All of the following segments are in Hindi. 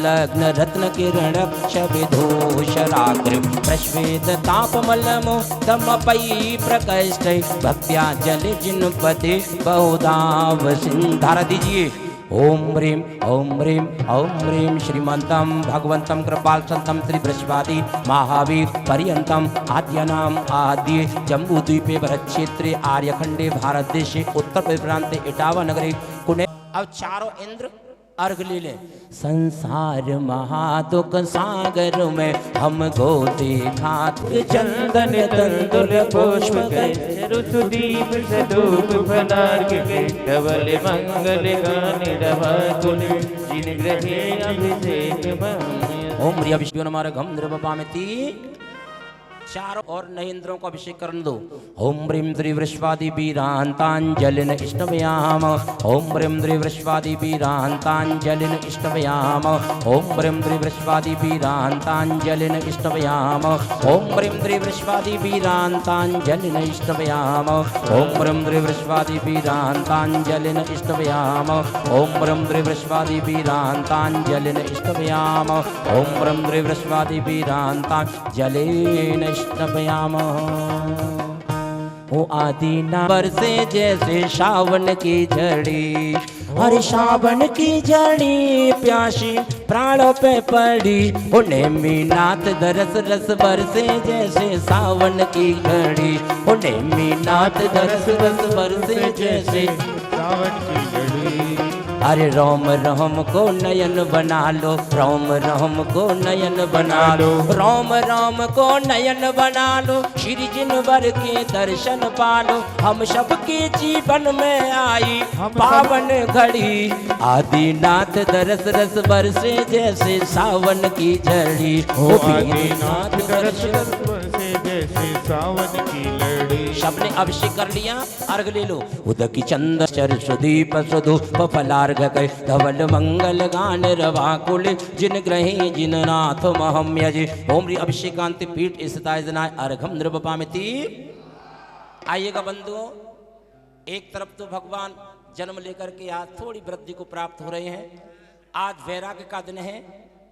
लग्न रत्न किरण क्ष विधूषराग्र प्रश्वेत तापमलमो तमपयी प्रकष्ट भक्त्या जल जिनपति बहुधाव सिंधारा दीजिए। ओम ह्रीं श्रीमंतम भगवंतम कृपाल संतम श्री बृहस्पति महावीर पर्यंतम आद्यनाम आद्य जम्बूद्वीपे भरत क्षेत्रे आर्यखंडे भारत देशे उत्तर प्रदेश प्रांते इटावा नगरे कुने। अब चारों इंद्र अर्घ ले लें। संसार महादुख सागर में हमको देखा चंदन तंदुल पुष्प ऋतुदीप सदूप फलार्घ के धवल मंगल गान रवाकुल जिन ग्रहे अभिषेक ओम ह्रीं अभिषेक नमः द्रवपामिति। चारों और नए इंद्रों को अभिषेक करने दो। ओम ह्रीं श्री वृषभादि वीरांतांजलिन इष्टवयाम। ओम ह्रीं श्री वृषभादि वीरांतांजलिन इष्टवयाम। ओम ह्रीं श्री वृषभादि वीरांतांजलिन इष्टवयाम। ओम ह्रीं श्री वृषभादि वीरांतांजलिन इष्टवयाम। ओम ह्रीं श्री वृषभादि वीरांतांजलिन इष्टवयाम। ओम ह्रीं श्री वृषभादि वीरांतांजलिन इष्टवयाम। ओम ह्रीं श्री वृषभादि वीरांतांजलिन ओ आदि ना बरसे जैसे सावन की झड़ी। अरे सावन की झड़ी प्यासी प्राणों पे पड़ी। ओ नेमिनाथ दरस रस बरसे जैसे सावन की झड़ी। ओ नेमिनाथ दरस रस बरसे जैसे सावन की झड़ी। अरे रोम रोम को नयन बना लो। रोम रोम को नयन बना लो। रोम रोम को नयन बना लो। श्री जिनवर के दर्शन पालो। हम सबके जीवन में आई पावन घड़ी। आदिनाथ दरस रस बरसे जैसे सावन की झड़ी। ओ आदिनाथ दरस रस बरसे जैसे सावन की लड़ी। सबने अभिषेक कर लिया, अर्घ ले लो। उदकी चंद चर सुदीप सुधूप फलार्घ कई धवल मंगल गान रवाकुल जिन ग्रहे जिन नाथ महम यजे। ओम ह्रीं अभिषेकांति पीठ स्थिताय जनाय अर्घम नृपपामिति। आइएगा बंधुओं, एक तरफ तो भगवान जन्म लेकर के आज थोड़ी वृद्धि को प्राप्त हो रहे हैं। आज वैराग्य का दिन है।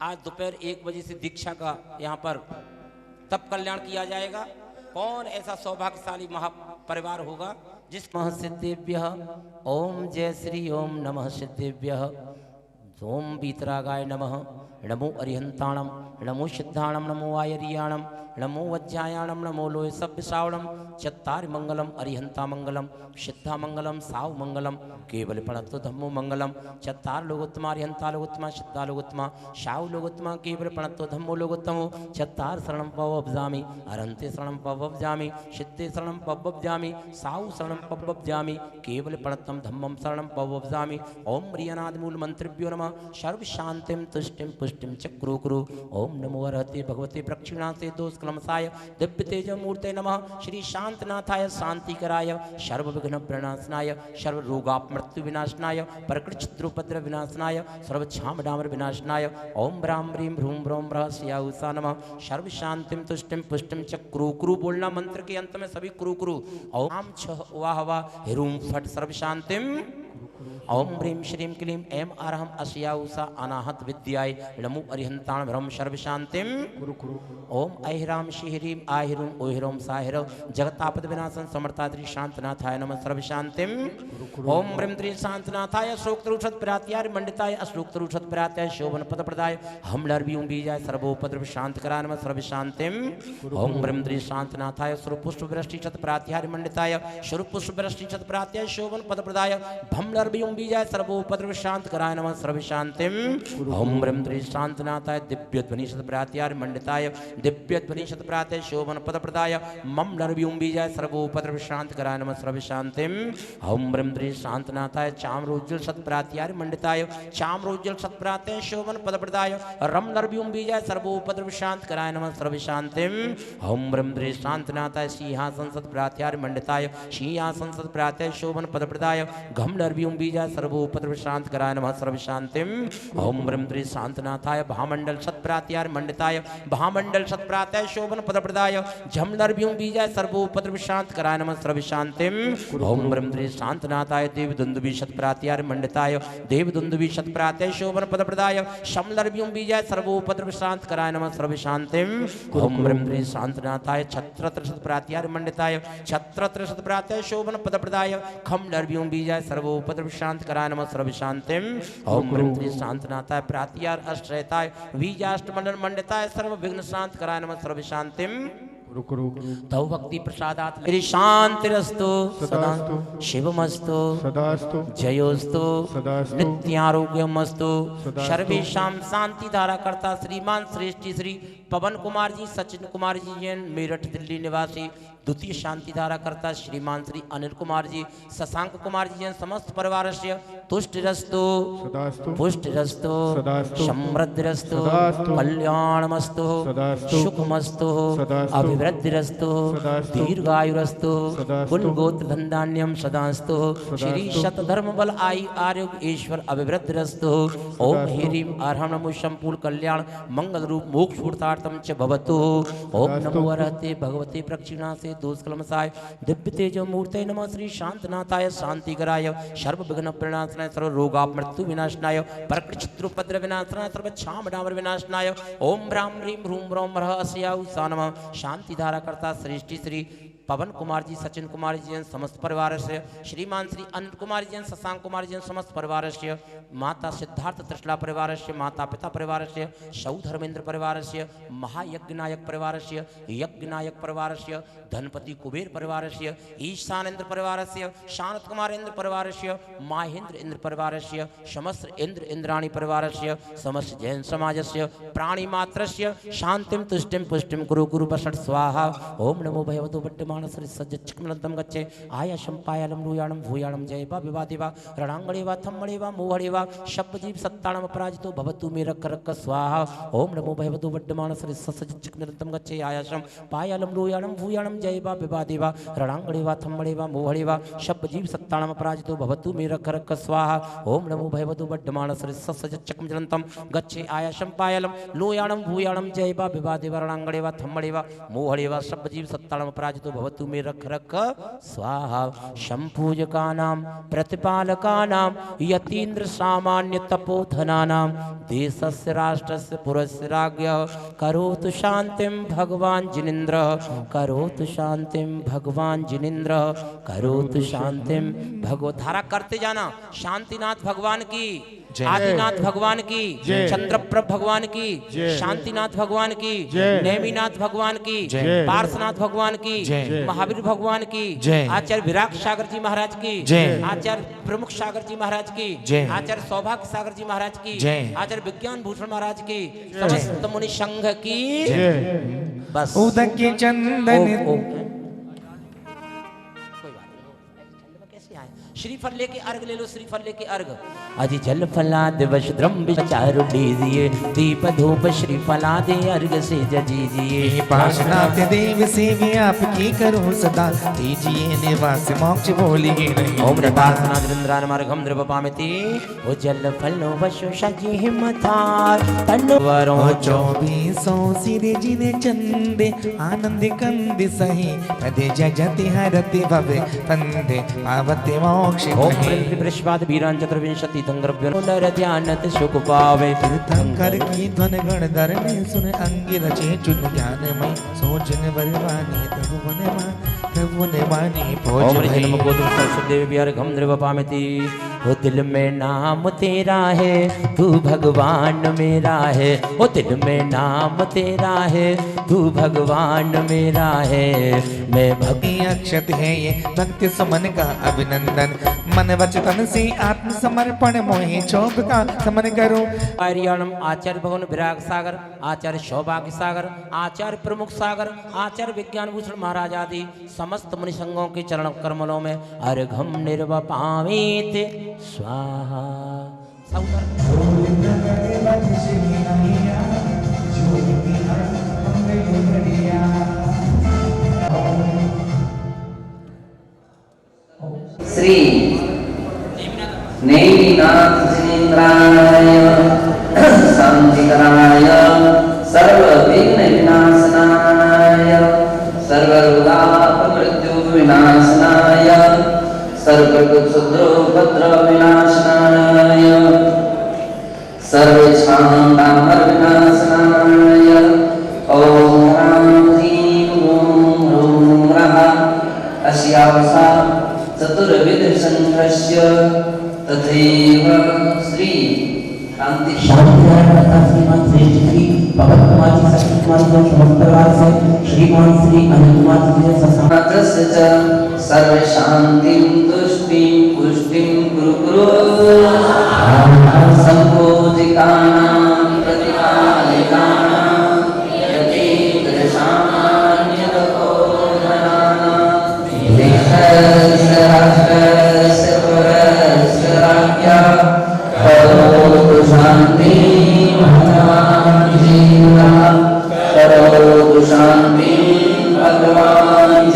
आज दोपहर 1 बजे से दीक्षा का यहाँ पर तप कल्याण किया जाएगा। कौन ऐसा सौभाग्यशाली महापरिवार होगा जिस सिद्धेभ्य ओम जय श्री ओम नमः सिद्धेभ्य ओम वीतरागाय नमः। नमो अरिहंताणम नमो सिद्धाणम नमो आयरियाणम नमो वज्रायाणम नमो लोय सभ्यसावणम। चत्तारि मंगलम अरिहंता मंगलम सिद्धा मंगलम साव मंगलम केवल प्रणतो धम्मो मंगलम। चत्तार लोगोत्तमा अरिहंता लोगोत्तमा सिद्धा लोगोत्तमा साव लोगोत्तमा केवल प्रणतो धम्मो लोगोत्तमो। चत्तार शरणम पवब्जामि अरहंते शरणम पवब्जामि सिद्धे शरणम पवब्जामि साव शरणम पवब्जामि केवल प्रणतम धम्मम शरणम पवब्जामि। ओम ह्रीं मूल मंत्रिभ्यो नमः। सर्व शांतिम तुष्टिम पुष्टिम चक्रो कुरु। ओम नमो अर्हते भगवते प्रक्षिणाते दोष क्लमसाय दिव्य तेज मूर्ते नमः। श्री शांतनाथाय शांतिकराय सर्व विघ्न प्रणाशनाय सर्व रोगाप मृत्यु विनाशनाय प्रकृति द्रुपद्र विनाशनाय सर्व छाम डामर विनाशनाय। ओम ब्राह्म ह्रीं भ्रूं ब्रह्म ब्रह्मस्याहुषा नमः। सर्व शांतिम तुष्टिम पुष्टिम च क्रू क्रू बोलना मंत्र के अंत में सभी क्रू क्रू। ओम छह वाह वाह ह्रूं फट सर्व शांतिम। ओम ह्रीं श्रीं क्लीं ऐं अरहम अस्याउषा अनाहत विद्याय नमो अरिहंताण ब्रह्म सर्व शांतिम। ओम ऐह्राम श्रीह्रीं आहिरूं ओहिरों साहिरौ जगतापद विनाशन समर्थाद्रि शांतनाथाय नमः सर्व शांतिम। ओम ह्रीं श्रीं शांतनाथाय श्लोकतरुषत प्रात्याय मंडिताय अश्लोकतरुषत प्रात्याय शोभन पद प्रदाय हम लर्वियों बीजाय सर्वोपद्रव शांत कराय नमः सर्व शांतिम। ओम ह्रीं श्रीं शांतनाथाय स्वरूपुष्प वृष्टि शत प्रात्याय मंडिताय स्वरूपुष्प वृष्टि शत प्रात्याय शोभन पद प्रदाय भम लर्वियों बीजाय सर्वोपद्रव शांत कराय नमः सर्व शांतिम। ओम ह्रीं श्रीं शांतनाथाय दिव्य ध्वनि शत प्रात्याय मंडिताय दिव्य ध्वनि शत प्रात्याय शोभन पद प्रदाय मम लर्वियों बीजाय सर्वोपद्रव शांत कराय नमः सर्व शांतिम। ओम ह्रीं श्रीं शांतनाथाय चाम्रोज्जल शत प्रात्याय मंडिताय चाम्रोज्जल शत प्रात्याय शोभन पद प्रदाय रम लर्वियों बीजाय सर्वोपद्रव शांत कराय नमः सर्व शांतिम। ओम ह्रीं श्रीं शांतनाथाय सिंहासन शत प्रात्याय मंडिताय सिंहासन शत प्रात्याय शोभन पद प्रदाय घम लर्वियों बीजाय बीजाय सर्वोपद्रव शांत कराय नमः सर्व शांतिम। ओम ब्रह्म त्रि शांतनाथाय भामंडल सत्प्रात्यार मंडिताय भामंडल सत्प्रात्याय शोभन पदप्रदाय झम नरभ्यूं बीजाय सर्वोपद्रव शांत कराय नमः सर्व शांतिम। ओम ब्रह्म त्रि शांतनाथाय देव दुंदुभि सत्प्रात्यार मंडिताय देव दुंदुभि सत्प्रात्याय शोभन पदप्रदाय शम नरभ्यूं बीजाय सर्वोपद्रव शांत कराय नमः सर्व शांतिम। ओम ब्रह्म त्रि शांतनाथाय छत्रत्र सत्प्रात्यार मंडिताय छत्रत्र सत्प्रात्याय शोभन पदप्रदाय खम नरभ्यूं बीजाय सर्वोपद्रव शांत कराय नमः सर्व शांतिम। ओम ब्रह्म त्रि शांतनाथाय प्रात्यार अश्रयताय बीजाष्टमंडल मंडिताय सर्व विघ्न शांत कराय नमः सर्व शांतिम। तव भक्ति प्रसादात मेरी शांतिरस्तु सदास्तु शिवमस्तु सदास्तु जयोस्तु सदास्तु नित्यारोग्यमस्तु सदास्तु सर्वेषां शांति धारा करता श्रीमान श्रेष्ठी श्री पवन कुमार जी सचिन कुमार जी जैन मेरठ दिल्ली निवासी द्वितीय शांति धारा करता श्रीमान श्री अनिल कुमार जी शशांक कुमार जी जैन समस्त परिवार से तुष्टिरस्तु सदास्तु पुष्टिरस्तु सदास्तु समृद्धिरस्तु सदास्तु कल्याणमस्तु सदास्तु सुखमस्तु सदास्तु अभिवृद्धिरस्तु सदास्तु दीर्घायुरस्तु सदास्तु कुलगोत्र धनधान्यम सदास्तु श्री शतधर्म बल आयु आरोग्य ईश्वर अभिवृद्धिरस्तु ओम ह्रीं अर्हं नमो संपूर्ण कल्याण मंगल रूप मोक्ष पूर्तार्थम च भवतु। ओम नमो अरहते भगवते प्रक्षिणा से दोषकलमसाय दिव्य तेजो मूर्ते नमः श्री शांतनाथाय शांतिकराय सर्व विघ्न प्रणाशनाय सर्व रोगा मृत्यु विनाशनाय प्रकृतिद्रुपद्र विनाशनाय सर्व छाम डामर विनाशनाय ओम ह्रां ह्रीं ह्रूं ह्रौं रः अस्या सा नमः शांति धारा करता श्रेष्ठी श्री पवन कुमार जी सचिन कुमार जी जैन समस्त परिवार से श्रीमान श्री अनिल कुमार जी जैन शशांक कुमार जी जैन समस्त परिवार से माता सिद्धार्थ त्रिशला परिवार से माता पिता परिवार से सौ धर्मेंद्र परिवार से महायज्ञ नायक परिवार से यज्ञ नायक परिवार से धनपति कुबेर परिवार से ईशानेन्द्र परिवार से शानत कुमार इंद्र परिवार से माहेंद्र इंद्र परिवार से समस्त इंद्र इंद्राणी परिवार से समस्त जैन समाज से प्राणी मात्र से शांतिम तुष्टिम पुष्टिम कुरु कुरु बसट स्वाहा। ओम नमो भगवतो वर्तमान श्री सज्जच्चिकमनंतम गच्छे आयाशं पायालं रूयाणं भूयाणं जयवा विवादिवा रणांगणेवा थम्मणेवा मोहणेवा शब्दजीव सत्ताणम अपराजितो भवतु मे रक्क रक्क स्वाहा। ओम नमो भगवतो वर्तमान श्री सज्जच्चिकमनंतम गच्छे आयाशं पायालं रूयाणं भूयाणं जयवा विवादिवा रणांगणेवा थम्मणेवा मोहणेवा शब्दजीव सत्ताणम अपराजितो भवतु मे रक्क रक्क स्वाहा। ओम नमो भगवतो वर्तमान श्री सज्जच्चिकमनंतम गच्छे आयाशं पायालं लोयाणं भूयाणं जयवा विवादिवा रणांगणेवा थम्मणेवा मोहणेवा शब्दजीव सत्ताणम अपराजितो भवतु मे रख रख स्वाहा। शंपूजकानां प्रतिपालकानां यतीन्द्र सामान्य तपोधनानां देशस्य राष्ट्रस्य पुरस्य राज्ञः करोतु शांतिं भगवान् जिनेन्द्रः करोतु शांतिं भगवान् जिनेन्द्रः करोतु शांतिं भगवत धारा करते जाना। शांतिनाथ भगवान की आदिनाथ भगवान की चंद्रप्रभ भगवान की शांतिनाथ भगवान की नेमिनाथ भगवान की पार्श्वनाथ भगवान की महावीर भगवान की आचार्य विराट सागर जी महाराज की आचार्य प्रमुख सागर जी महाराज की आचार्य सौभाग्य सागर जी महाराज की आचार्य विज्ञान भूषण महाराज की समस्त मुनि संघ की बस उदक के चंदन श्रीफल लेके अर्घ ले लो श्रीफल लेके अर्घ अजी जल फलाद वशद्रम विचारु दीजिए दीप धूप श्रीफलादे अर्घ से जजीजिए पाशनाथ देव सेवी आपकी करो सदा दीजिए निवास मोक्ष बोलिए नहीं। ओम नतासनाथ इंद्रान मार्गम द्रवपामिति ओ जल फलो वशो सजी हिमतार तन्वरों 2400 सिर जिने चंदे आनंद कंद सही पदे जजति हरति भवे पंदे आवते मोक्ष ओम बृहस्पति वीरान चतुर्विंशति तंग्रव्य नर ध्यानत सुख पावे तीर्थंकर की ध्वन गण धरने सुन अंगी रचे चुन ज्ञानमय सोचन बरवानी तबुन मानी ओम ऋषि नमो गोत्र सरस्वती बिहार घम द्रवपामिति ओ दिल में नाम तेरा है तू भगवान मेरा है ओ दिल में नाम तेरा है तू भगवान मेरा है मैं भक्ति अक्षत है ये भक्ति सुमन का अभिनंदन मन वचन से आत्म समर्पण मोहे चौक का समन करो। आर्याणम आचार्य भवन विराग सागर आचार्य सौभाग्य सागर आचार्य प्रमुख सागर आचार्य विज्ञान भूषण महाराज आदि समस्त मुनि संघों के चरण कमलों में अर्घम निर्वपामित स्वाहा। श्री नेमिनाथ जिनेन्द्राय शांतिकराय सर्वविघ्न विनाशनाय सर्वरोगापमृत्यु विनाशनाय सर्वदुःखोपद्रव विनाशनाय सर्वक्षामर विनाशनाय ओम ह्रां ह्रीं ह्रूं ह्रः अस्यावसा चतुर्विध संघर्ष्य तथैव श्री शांति शांतिनारायण तथा श्रीमान श्रेष्ठ श्री भगत कुमार जी सचिव कुमार जी समस्त परिवार से श्रीमान श्री अनिल कुमार जी ने मात्रस्य च सर्व शांतिं तुष्टिं पुष्टिं कुरु कुरु संपूजिकानां प्रतिपालिकानां यतीन्द्रसामान्यतपोधनानां देशस्य राष्ट्रस्य पुरस्य राज्ञा करोतु शान्तिं भगवान् जीवः करोतु शान्तिं भगवान्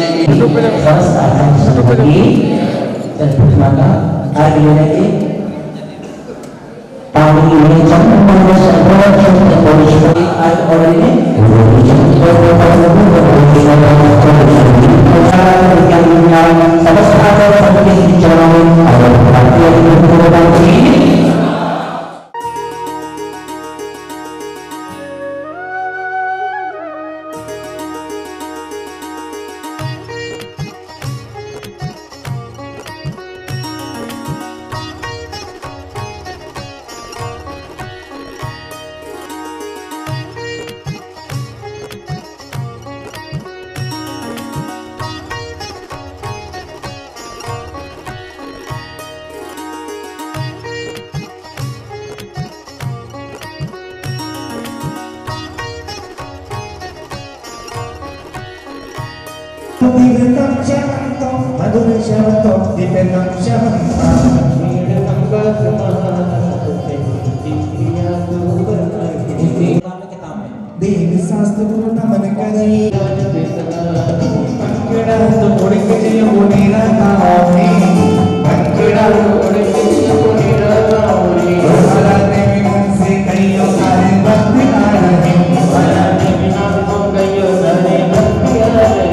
Dibenam syanto, madhur syanto, dibenam syanto. Devi sastru guru naman kari. Pankada to podi ke bonira naone. Pankada to podi ke bonira naone. Sara devi manse kaiyo sare bhakti naane. Sara devi manse kaiyo sare bhakti naane.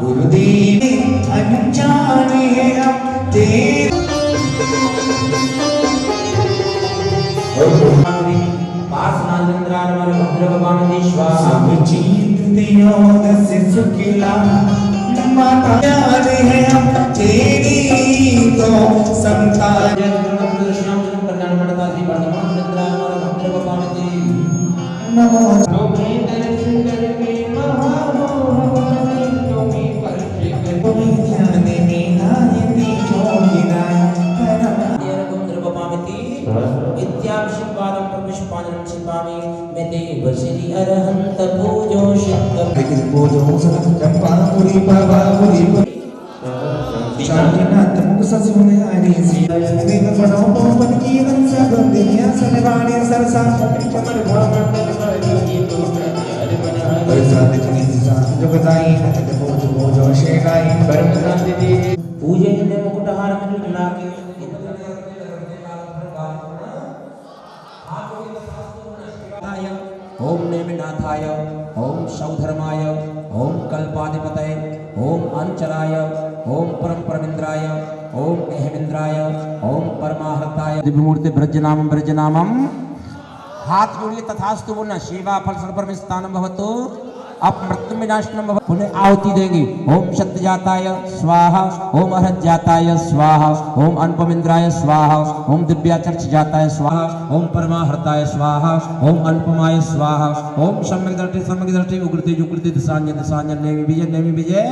Gurudev, I'm स्वाहा सब जीत दियो दस सुखिला माता याद है हम तेरी तो संतान कल्याण मंडता श्री वर्धमान चंद्रावर भद्र गोपालजी नमो तुम्हें दर्शन करके महामोहनी तुम्हें परिचित जाने में नायती जोगिना येरकम द्रवपामिति इत्याभिषेकवादं प्रविष्पादनं शिपामि मेदेव श्री अरहंत पूजो सिद्ध लेकिन बोलो सदा चंपा पुरी बाबा पुरी शांतिनाथ मुख ससुने आनी सी देव बनो पवन की रंग सब दुनिया सनवाणी सरसा कमर भवन बरसात जनी साथ जगदाई नद बोझ बोझ शेगाई कर्म नंदिनी पूजे ने मुकुटहार मंजुला के ओम नेमिनाथाय ओम सौधर्माय ओम कल्पाधिपतये ओम अंचलाय ओम परम परमिंद्राय ओम अहमिंद्राय ओम परमाहृताय दिव्यमूर्ति ब्रजनामम हाथ जोड़िए तथास्तु बोलना सेवा फल सर्वम स्थानम भवतु अब मृत्यु विनाशनम भवतु पुनः आहुति देंगे ओम सत्यजाताय स्वाहा ओम अहज्जाताय स्वाहा ओम अनुपमिंद्राय स्वाहा ओम दिव्याचर्च जाताय स्वाहा ओम परमाहृताय स्वाहा ओम अनुपमाय स्वाहा ओम सम्यक दृष्टि उग्रते जुग्रते दिशान्य नेमि विजय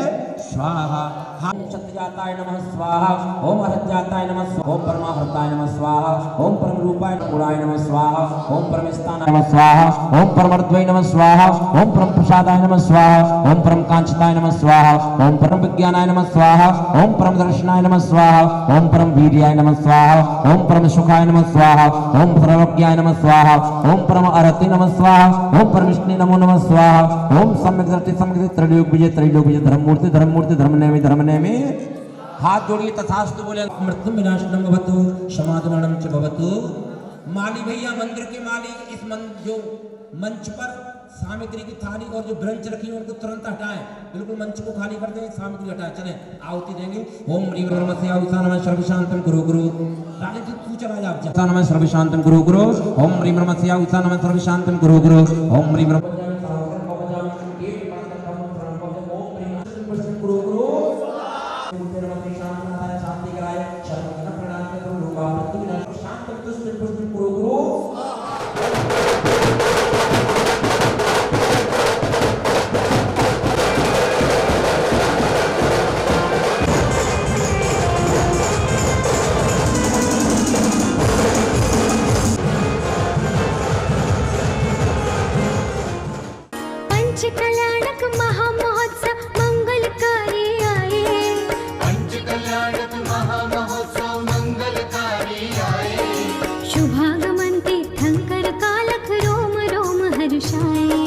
स्वाहा ओम सत्यजाताय नमः स्वाहा ओम अहज्जाताय नमः स्वाहा ओम परमाहृताय नमः स्वाहा ओम परमरूपाय गुणाय नमः स्वाहा ओम परमस्थानाय नमः स्वाहा ओम परमर्द्वय नमः स्वाहा ओम परम प्रसादाय नमः स्वाहा ओम परम कांचिताय नमः स्वाहा ओम परम विज्ञानाय नमः स्वाहा ओम परम दर्शनाय नमः स्वाहा ओम परम वीर्याय नमः स्वाहा ओम परम सुखाय नमः स्वाहा ओम सर्वज्ञाय नमः स्वाहा ओम परम अरति नमः स्वाहा ओम परमेष्टि नमो नमः स्वाहा ओम सम्यक दृष्टि त्रैलोक विजय धर्ममूर्ति धर्म नेमि हाथ जोड़िए तथास्तु बोले मृत्यु विनाशनम भवतु समाधानम च भवतु। माली भैया मंदिर के माली इस जो मंच पर सामग्री की थाली और जो ब्रंच रखी है उनको तुरंत हटाएं, बिल्कुल मंच को खाली कर दें, सामग्री हटाएं। चलें आहुति देंगे। ओम ह्रीं ब्रह्मस्य आहुतानमः सर्वशांतं गुरु गुरु रानी जी तू चला जा आहुतानमः सर्वशांतं गुरु गुरु ओम ह्रीं ब्रह्मस्य आहुतानमः सर्वशांतं गुरु गुरु ओम ह्रीं ब्रह्म शांति कराए शर्म प्रणाम करो लोग शांत तुष्ट गुरु गुरु पंचकल्याणक महामहोत्सव मंगलकारी आए। पंचकल्याणक महामहोत्सव मंगलकारी आए। शुभागमन तीर्थंकर कालख रोम रोम हर्षाए।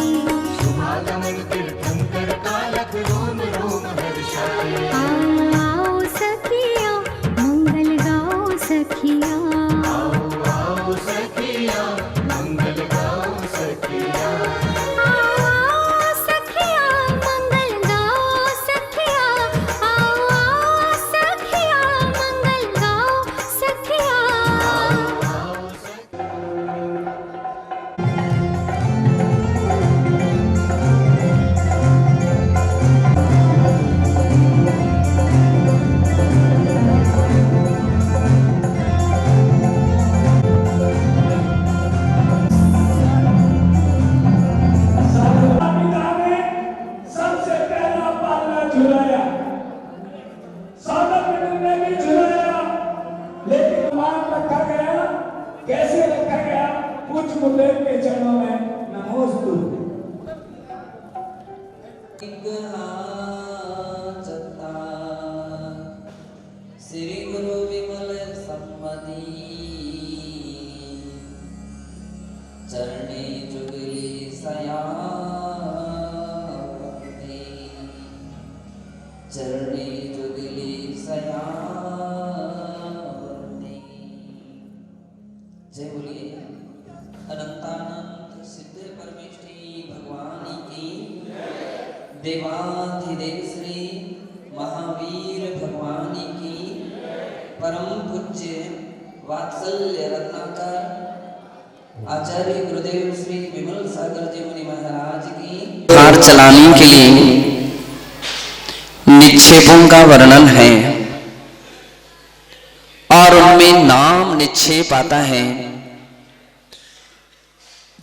शुभागमन तीर्थंकर कालख रोम रोम हर्षाए। आओ सखिया मंगल गाओ सखिया। आओ सखिया मंगल गाओ सखिया। श्री गुरु विमल सम्मति चरणे जुगली सयावते चरणे जुगली सयावते। जय बोलिए अनंतानंत सिद्ध परमेष्ठी भगवान की देवाधिदेव श्री महावीर भगवान की परम पूज्य वात्सल्य रत्नाकर आचार्य गुरुदेव श्री विमल सागर जी मुनि महाराज की कार चलाने के लिए निक्षेपों का वर्णन है और उनमें नाम निक्षेप आता है,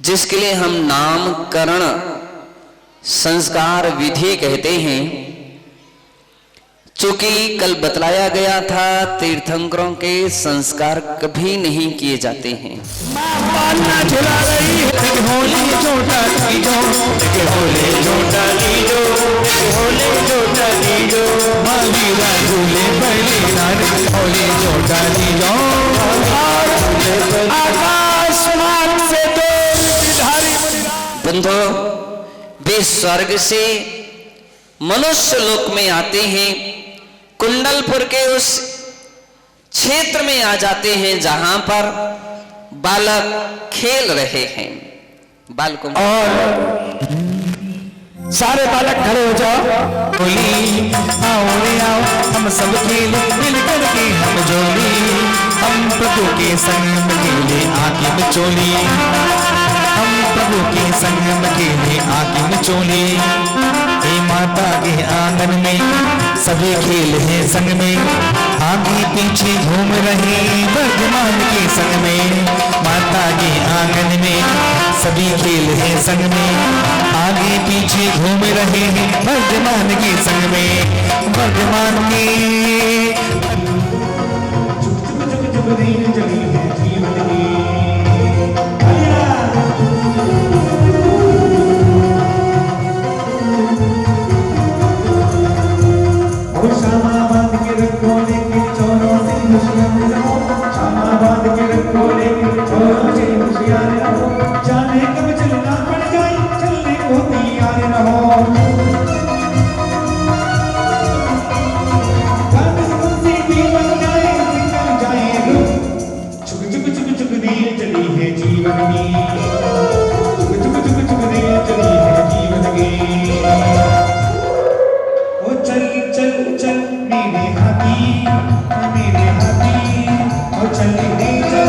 जिसके लिए हम नामकरण संस्कार विधि कहते हैं। चूंकि कल बतलाया गया था तीर्थंकरों के संस्कार कभी नहीं किए जाते हैं। बंधु, वे स्वर्ग से मनुष्य लोक में आते हैं, कुंडलपुर के उस क्षेत्र में आ जाते हैं जहां पर बालक खेल रहे हैं। बालकों और सारे बालक खड़े हो जाओ, बोली आओ रे आओ, हम सब खेल मिलकर के हम जोली, हम प्रभु के संग में खेले आके में चोली, हम प्रभु के संग में खेले आके में चोली। हे माता के आंगन में सभी खेल हैं संग में, आगे पीछे घूम रहे वर्धमान के संग में। माता के आंगन में सभी खेल हैं संग में, आगे पीछे घूम रहे हैं वर्धमान के संग में। वर्धमान के जाने कब चलना पड़ जाए, चलने को तैयार रहो। जीवन जाए निकल जाए रुक, चुक चुक चुक चुक दिए चली है जीवन में, चुक चुक चुक चुक दिए चली है जीवन में। ओ चल चल चल मेरे हाथी, मेरे हाथी, ओ चल रे चल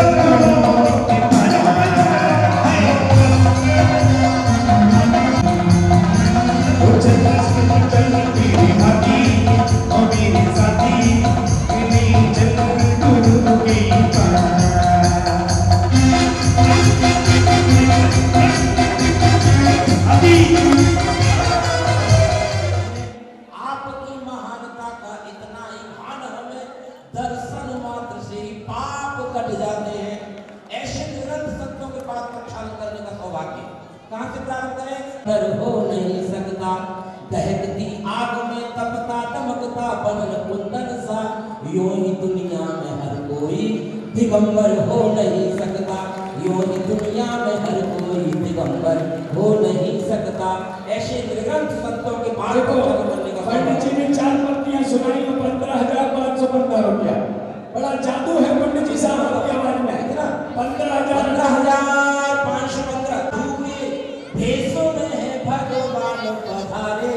पर हो नहीं सकता, दहकती आग में तपता दमकता पवन कुंदन सा, यूं ही दुनिया में हर कोई दिगंबर हो नहीं सकता, यूं ही दुनिया में हर कोई दिगंबर हो नहीं सकता। ऐसे ग्रंथ संतों के बारे को करने का पंडित जी ने 4 पंक्तियां सुनाई, 15,515 रुपया। बड़ा जादू है पंडित जी साहब की आवाज में, है ना? 15,515 भेषों में है भगवान पधारे,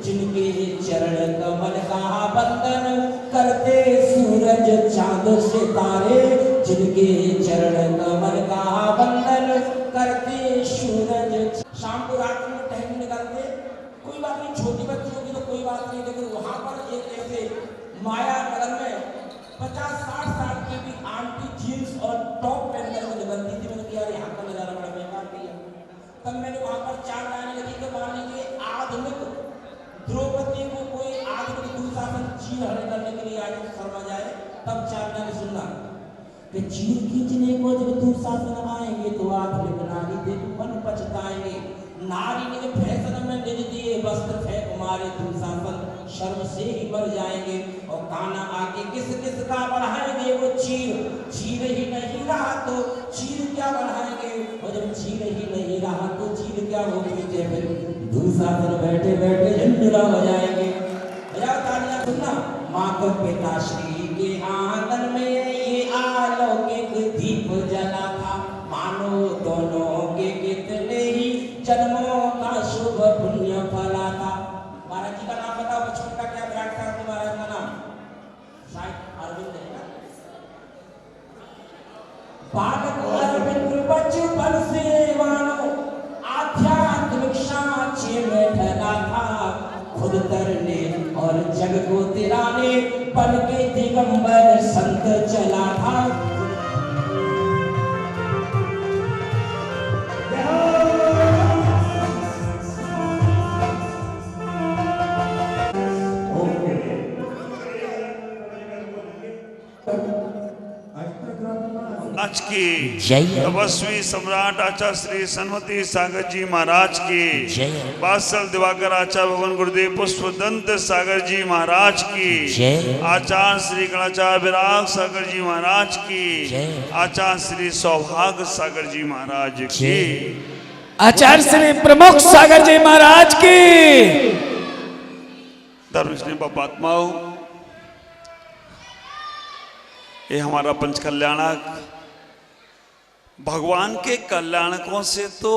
जिनके चरण कमल का बंदन करते सूरज चांद सितारे, जिनके चरण कमल का बंदन करते सूरज। शाम को रात में टहलने निकलते, कोई बात नहीं, छोटी बच्ची होगी तो कोई बात नहीं, लेकिन वहां पर एक ऐसे माया नगर में 50-60 साल की भी आंटी जीन्स और टॉप पहनकर मुझे बनती थी। मैंने कहा यहाँ का नजारा बड़ा बेकार दिया। तब मैंने वहां पर 4 लाइन लिखी कि मान लीजिए आधुनिक द्रौपदी को कोई आधुनिक दुशासन चीर हरण करने के लिए आज शर्मा जाए, तब 4 लाइन सुनना कि चीर खींचने को जब दुशासन आएंगे तो आधुनिक नारी देख मन पछताएंगे। नारी ने फैशन में निज दिए वस्त्र फेंक मारे दुशासन शर्म से ही मर जाएंगे। और काना आगे किस किस का बढ़ाएंगे वो चीर, चीर ही नहीं रहा तो चीर क्या बढ़ाएंगे, और जब चीर ही नहीं रहा तो चीर क्या वो खींचे, फिर दुशासन बैठे बैठे झंडा बजाएंगे। बजाओ तालियां, सुनना। माँ को पिताश्री के आंगन में ये अलौकिक दीप जला था, मानो दोनों के कितने ही जन्मों का शुभ पुण्य फला था। महाराज जी का नाम बताओ, बचपन का क्या? विराट साहब महाराज का नाम शायद अरविंद है ना? बालक अरविंद बचपन तरने और जग को तिराने बन के दिगंबर संत चला था। आज की जय तपस्वी सम्राट आचार्य श्री सन्मति सागर जी महाराज की जय बादशाह दिवाकर आचार्य भगवान गुरुदेव पुष्पदंत सागर जी महाराज की जय आचार्य श्री गणाचार्य विराग सागर जी महाराज की जय आचार्य श्री सौभाग्य सागर जी महाराज की आचार्य श्री प्रमुख सागर जी महाराज की धर्मश्री बापात्माओं, ये हमारा पंच कल्याणक भगवान के कल्याणकों से तो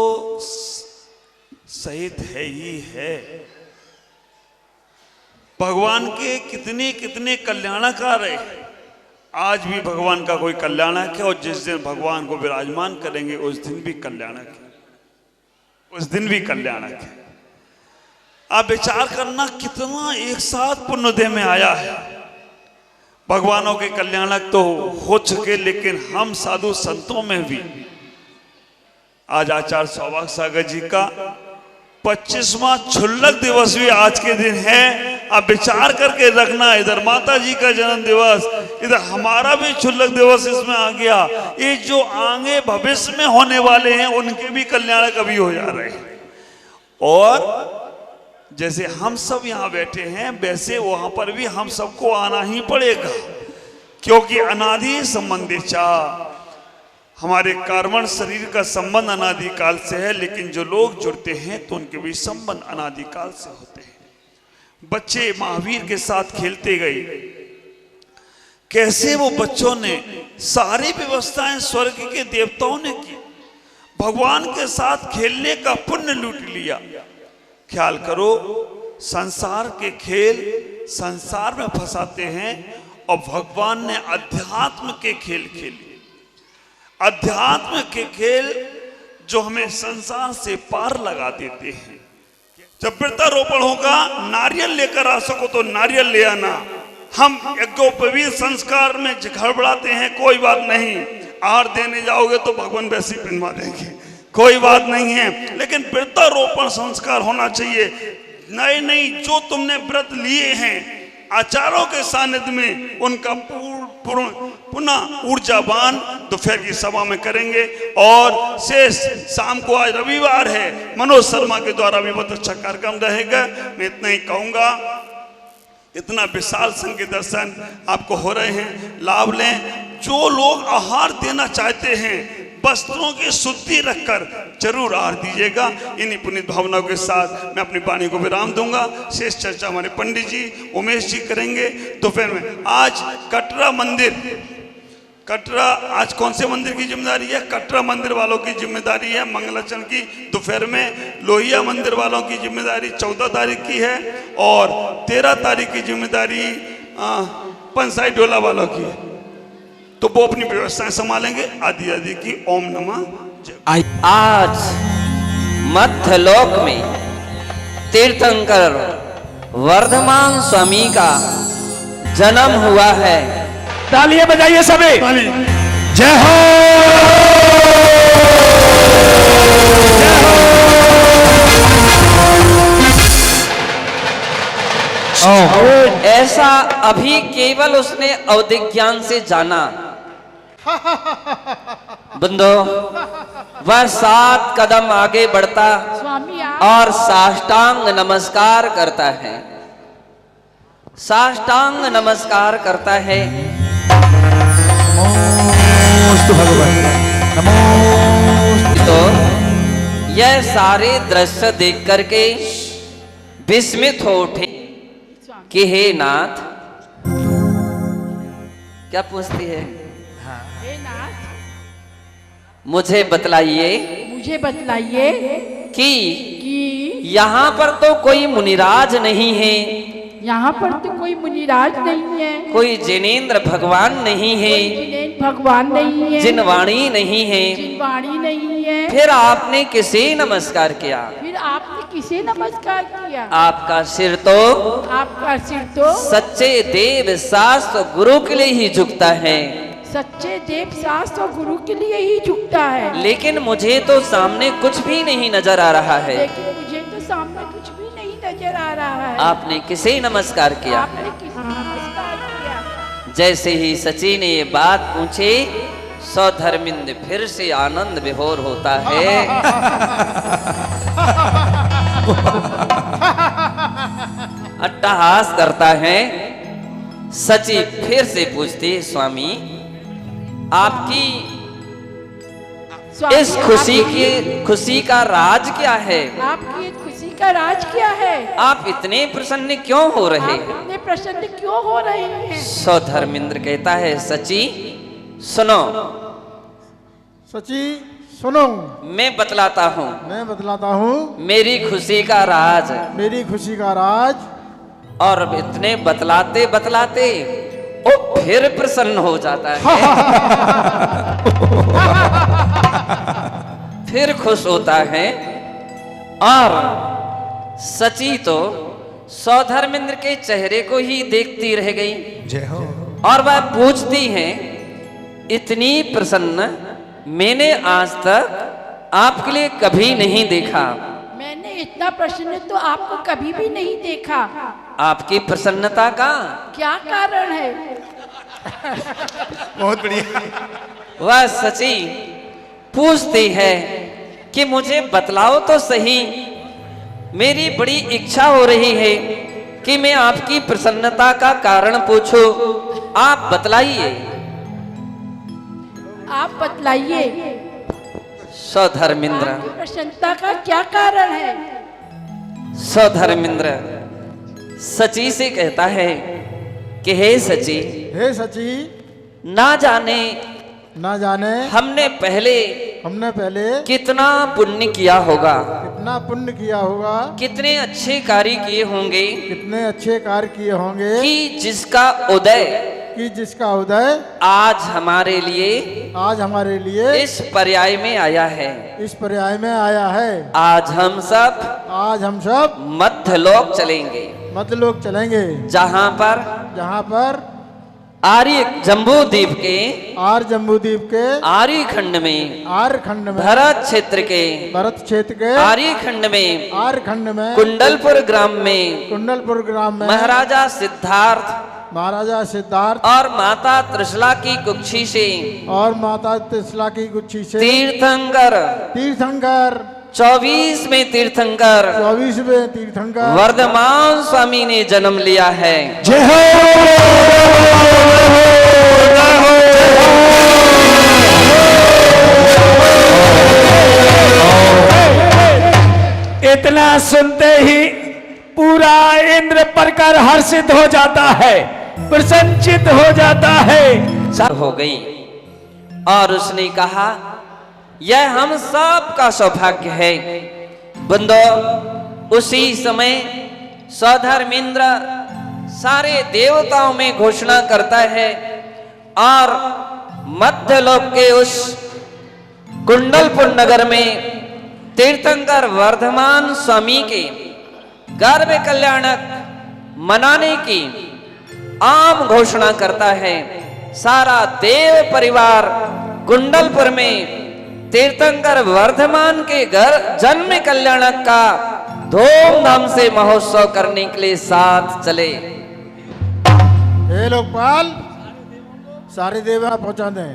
सहित है ही है। भगवान के कितने कितने कल्याणकार है। आज भी भगवान का कोई कल्याणक है और जिस दिन भगवान को विराजमान करेंगे उस दिन भी कल्याणक है, उस दिन भी कल्याणक है। आप विचार करना कितना एक साथ पुण्योदय में आया है। भगवानों के कल्याणक तो हो चुके, लेकिन हम साधु संतों में भी आज आचार्य सौभाग्य सागर जी का 25वां क्षुल्लक दिवस भी आज के दिन है। आप विचार करके रखना, इधर माता जी का जन्म दिवस, इधर हमारा भी क्षुल्लक दिवस इसमें आ गया। ये जो आगे भविष्य में होने वाले हैं उनके भी कल्याणक अभी हो जा रहे हैं। और जैसे हम सब यहाँ बैठे हैं वैसे वहां पर भी हम सबको आना ही पड़ेगा, क्योंकि अनादि संबंधित चाह हमारे कार्बन शरीर का संबंध अनादिकाल से है, लेकिन जो लोग जुड़ते हैं तो उनके भी संबंध अनादिकाल से होते हैं। बच्चे महावीर के साथ खेलते गए, कैसे वो बच्चों ने सारी व्यवस्थाएं स्वर्ग के देवताओं ने की, भगवान के साथ खेलने का पुण्य लूट लिया। ख्याल करो, संसार के खेल संसार में फंसाते हैं और भगवान ने अध्यात्म के खेल खेले। अध्यात्म के खेल जो हमें संसार से पार लगा देते हैं। जब वृक्षारोपण होगा, नारियल लेकर आ सको तो नारियल ले आना। हम यज्ञोपवीत संस्कार में गड़बड़ाते हैं, कोई बात नहीं, आहार देने जाओगे तो भगवान वैसे पिनवा देंगे, कोई बात नहीं है, लेकिन वृक्षारोपण संस्कार होना चाहिए। नए नई जो तुमने व्रत लिए हैं आचार्यों के सानिध्य में, उनका पुनः ऊर्जावान दोपहर की सभा में करेंगे। और शेष शाम को, आज रविवार है, मनोज शर्मा के द्वारा भी बहुत अच्छा कार्यक्रम रहेगा। मैं इतना ही कहूँगा, इतना विशाल संघ के दर्शन आपको हो रहे हैं, लाभ लें। जो लोग आहार देना चाहते हैं वस्त्रों की शुद्धि रखकर जरूर आहार दीजिएगा। इन्हीं पुनीत भावनाओं के साथ मैं अपनी वाणी को विराम दूंगा। शेष चर्चा हमारे पंडित जी उमेश जी करेंगे दोपहर में। आज कटरा मंदिर, कटरा आज कौन से मंदिर की जिम्मेदारी है? कटरा मंदिर वालों की जिम्मेदारी है मंगलाचरण की। दोपहर में लोहिया मंदिर वालों की जिम्मेदारी 14 तारीख की है और 13 तारीख की जिम्मेदारी पंसाई डोला वालों की है। तो वो अपनी व्यवस्थाएं संभालेंगे। आदि आदि की ओम नमः जय। आज मध्यलोक में तीर्थंकर वर्धमान स्वामी का जन्म हुआ है। तालियां बजाइए सभी। जय हो, ऐसा अभी केवल उसने अवधिक ज्ञान से जाना। बंदो, वह 7 कदम आगे बढ़ता और साष्टांग नमस्कार करता है, साष्टांग नमस्कार करता है। तो यह सारे दृश्य देख करके विस्मित हो उठे कि हे नाथ, क्या पूछती है? हे नाथ, मुझे बतलाइए कि यहाँ पर तो कोई मुनिराज नहीं है, यहाँ पर तो कोई मुनिराज नहीं है, कोई जिनेंद्र भगवान नहीं है, जिनेंद्र भगवान नहीं है, जिनवाणी नहीं है, जिनवाणी नहीं है, फिर आपने किसे नमस्कार किया? फिर आपने किसे नमस्कार किया? आपका सिर तो आपका सिर तो सच्चे देव शास्त्र गुरु के लिए ही झुकता है, सच्चे देव शास्त्र और गुरु के लिए ही झुकता है। लेकिन मुझे तो सामने कुछ भी नहीं नजर आ रहा है। लेकिन मुझे तो सामने कुछ भी नहीं नजर आ रहा है। आपने किसे नमस्कार किया? आपने किसे नमस्कार किया? जैसे ही सची ने ये बात पूछी, सौधर्मिंद फिर से आनंद विभोर होता है। अट्टहास करता है। सची फिर से पूछती, स्वामी आपकी स्वामी, इस खुशी का राज क्या है? आपकी इस खुशी का राज क्या है? आप इतने प्रसन्न क्यों हो रहे? आप इतने प्रसन्न क्यों हो रहे हैं? सौधर्मिंद्र कहता है, सची सुनो, सची सुनो, मैं बतलाता हूँ, मैं बतलाता हूँ मेरी खुशी का राज। मेरी खुशी का राज। और इतने बतलाते बतलाते वो फिर प्रसन्न हो जाता है। फिर खुश होता है। और सची तो सौधर्मिंद्र के चेहरे को ही देखती रह गई। जय हो। और वह पूछती है, इतनी प्रसन्न मैंने आज तक आपके लिए कभी नहीं देखा। मैंने इतना प्रसन्न तो आपको कभी भी नहीं देखा। आपकी प्रसन्नता का क्या कारण है? बहुत बढ़िया। वह सची पूछती है कि मुझे बतलाओ तो सही, मेरी बड़ी इच्छा हो रही है कि मैं आपकी प्रसन्नता का कारण पूछूं। आप बतलाइए। आप बतलाइए, सौधर्मिंद्र, आपकी प्रसन्नता का क्या कारण है? सौधर्मिंद्र सची से कहता है कि हे सची, हे सची, ना जाने ना जाने हमने पहले कितना पुण्य किया होगा, कितना पुण्य किया होगा, कितने अच्छे कार्य किए होंगे, कितने अच्छे कार्य किए होंगे कि जिसका उदय आज हमारे लिए इस पर्याय में आया है। इस पर्याय में आया है। आज हम सब मध्यलोक चलेंगे। मध्यलोक चलेंगे, जहाँ पर आर्य जम्बूद्वीप के आर्यखंड में भरत क्षेत्र के आर्यखंड में कुंडलपुर ग्राम में महाराजा सिद्धार्थ और माता त्रिशला की कुक्षी से तीर्थंकर 24वें तीर्थंकर वर्धमान स्वामी ने जन्म लिया है। जय हो। इतना सुनते ही पूरा इंद्र प्रकर हर्षित हो जाता है, प्रसन्नचित हो जाता है। सब हो गई और उसने कहा, यह हम सब का सौभाग्य है। बंदो, उसी समय सौधर्मिंद्र सारे देवताओं में घोषणा करता है और मध्यलोक के उस कुंडलपुर नगर में तीर्थंकर वर्धमान स्वामी के गर्भ कल्याणक मनाने की आम घोषणा करता है। सारा देव परिवार कुंडलपुर में तीर्थंकर वर्धमान के घर जन्म कल्याणक का धूमधाम से महोत्सव करने के लिए साथ चले। हे लोकपाल, सारे देव पहुंचा दें।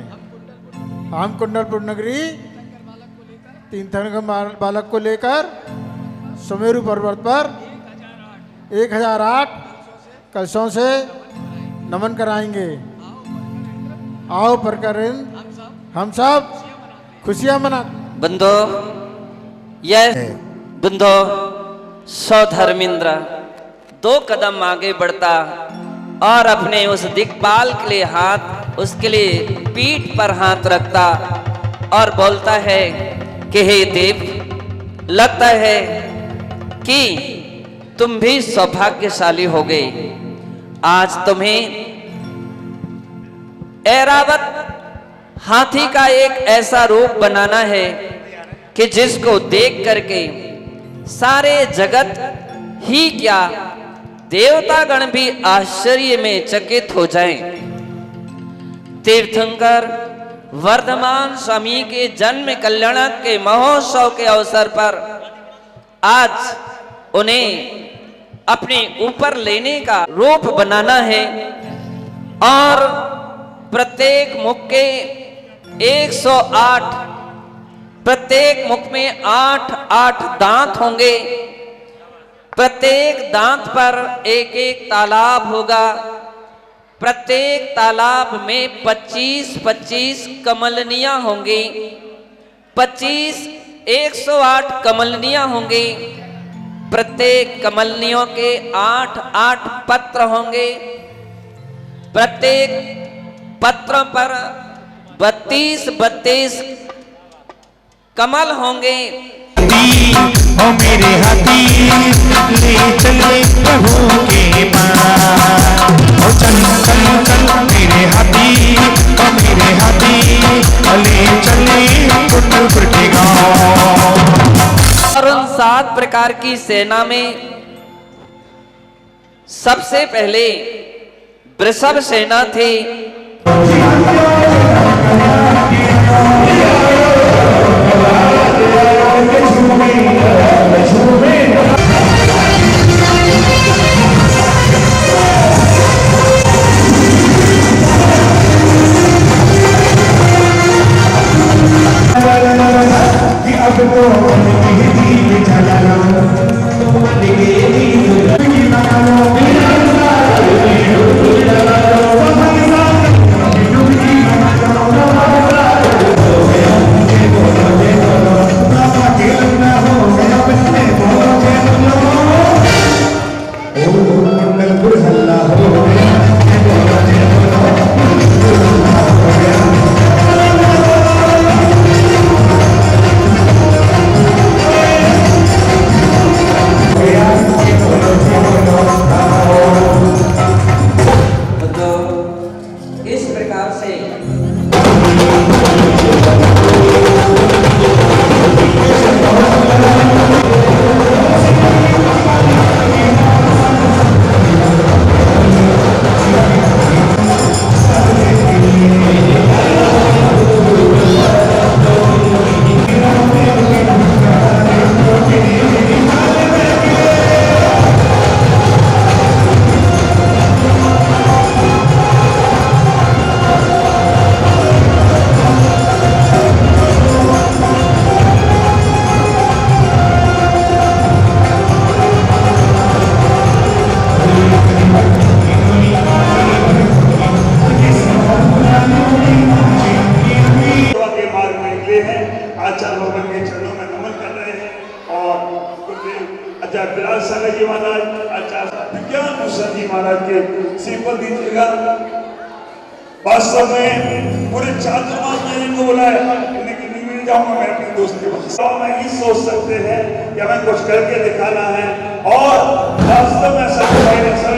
हम कुंडलपुर नगरी तीर्थंकर बालक को लेकर सुमेरु पर्वत पर 1008 कलशों से नमन कराएंगे। आओ प्रकरण, हम सब खुशियां मना। बंधो, सौधर्मिंद्र 2 कदम आगे बढ़ता और अपने उस दिक्पाल के लिए उसके लिए पीठ पर हाथ रखता और बोलता है कि हे देव, लगता है कि तुम भी सौभाग्यशाली हो गए। आज तुम्हें ऐरावत हाथी का एक ऐसा रूप बनाना है कि जिसको देख करके सारे जगत ही क्या, देवतागण भी आश्चर्य में चकित हो जाएं। तीर्थंकर वर्धमान स्वामी के जन्म कल्याणक के महोत्सव के अवसर पर आज उन्हें अपने ऊपर लेने का रूप बनाना है और प्रत्येक मुख के 108, प्रत्येक मुख में 8-8 दांत होंगे, प्रत्येक दांत पर एक एक तालाब होगा, प्रत्येक तालाब में 25-25 कमलनियां होंगी, 108 कमलनियां होंगी, प्रत्येक कमलनियों के 8-8 पत्र होंगे, प्रत्येक पत्र पर 32-32 कमल होंगे। हो मेरे हाथी ले चले प्रभु के पास, ओ चल चल चल मेरे हाथी, ओ मेरे हाथी ले चले कुंडलपुर के गाँव। और उन 7 प्रकार की सेना में सबसे पहले वृषभ सेना थी। वास्तव में पूरे चातुर्मास में इनको बुलाया, लेकिन नहीं मिल जाऊंगा मैं अपने दोस्त के पास। मैं ये सोच सकते हैं कि हमें कुछ करके दिखाना है और वास्तव में सभी के साथ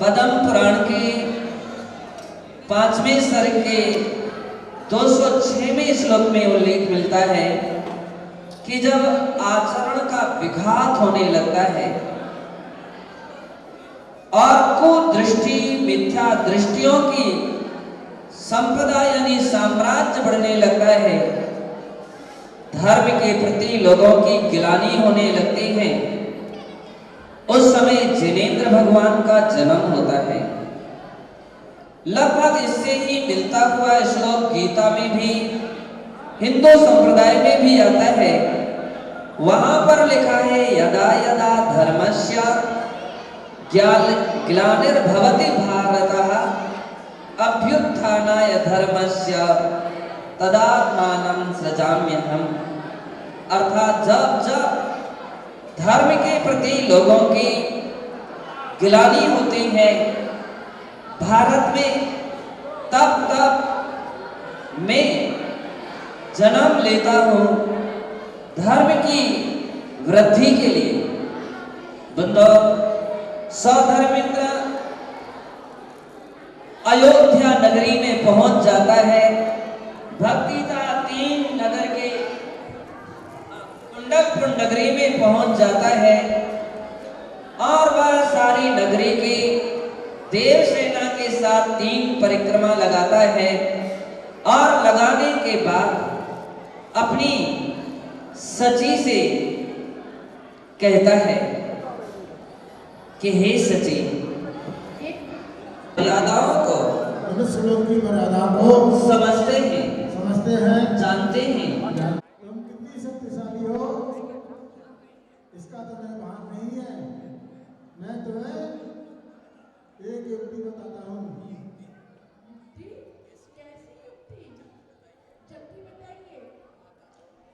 पद्म पुराण के 5वें सर्ग के 206वें श्लोक में उल्लेख मिलता है कि जब आचरण का विघात होने लगता है और कुदृष्टि मिथ्या दृष्टियों की संपदा यानी साम्राज्य बढ़ने लगता है, धर्म के प्रति लोगों की गिलानी होने लगती है, उस समय जिनेंद्र भगवान का जन्म होता है। लगभग इससे ही मिलता हुआ श्लोक गीता में भी, हिंदू संप्रदाय में भी आता है। वहां पर लिखा है यदा यदा धर्मस्य ग्लानिर्भवति भारतः अभ्युत्थानाय धर्मस्य तदात्मानं सृजाम्यहम्। अर्थात जब जब धर्म के प्रति लोगों की गिलानी होती है भारत में, तब तब मैं जन्म लेता हूं धर्म की वृद्धि के लिए। बंदो, सधर्मित्र अयोध्या नगरी में पहुंच जाता है। भक्तिता 3 नगर के कुंडलपुर नगरी में पहुंच जाता है और वह सारी नगरी की देव सेना के साथ 3 परिक्रमा लगाता है और लगाने के बाद अपनी सची से कहता है कि हे सची, मर्यादाओं को, मनुष्य लोग की मर्यादा को समझते हैं, जानते हैं। तुम कितनी शक्तिशाली हो इसका तो मैं भान नहीं है। मैं तुम्हें एक युक्ति बताता हूँ।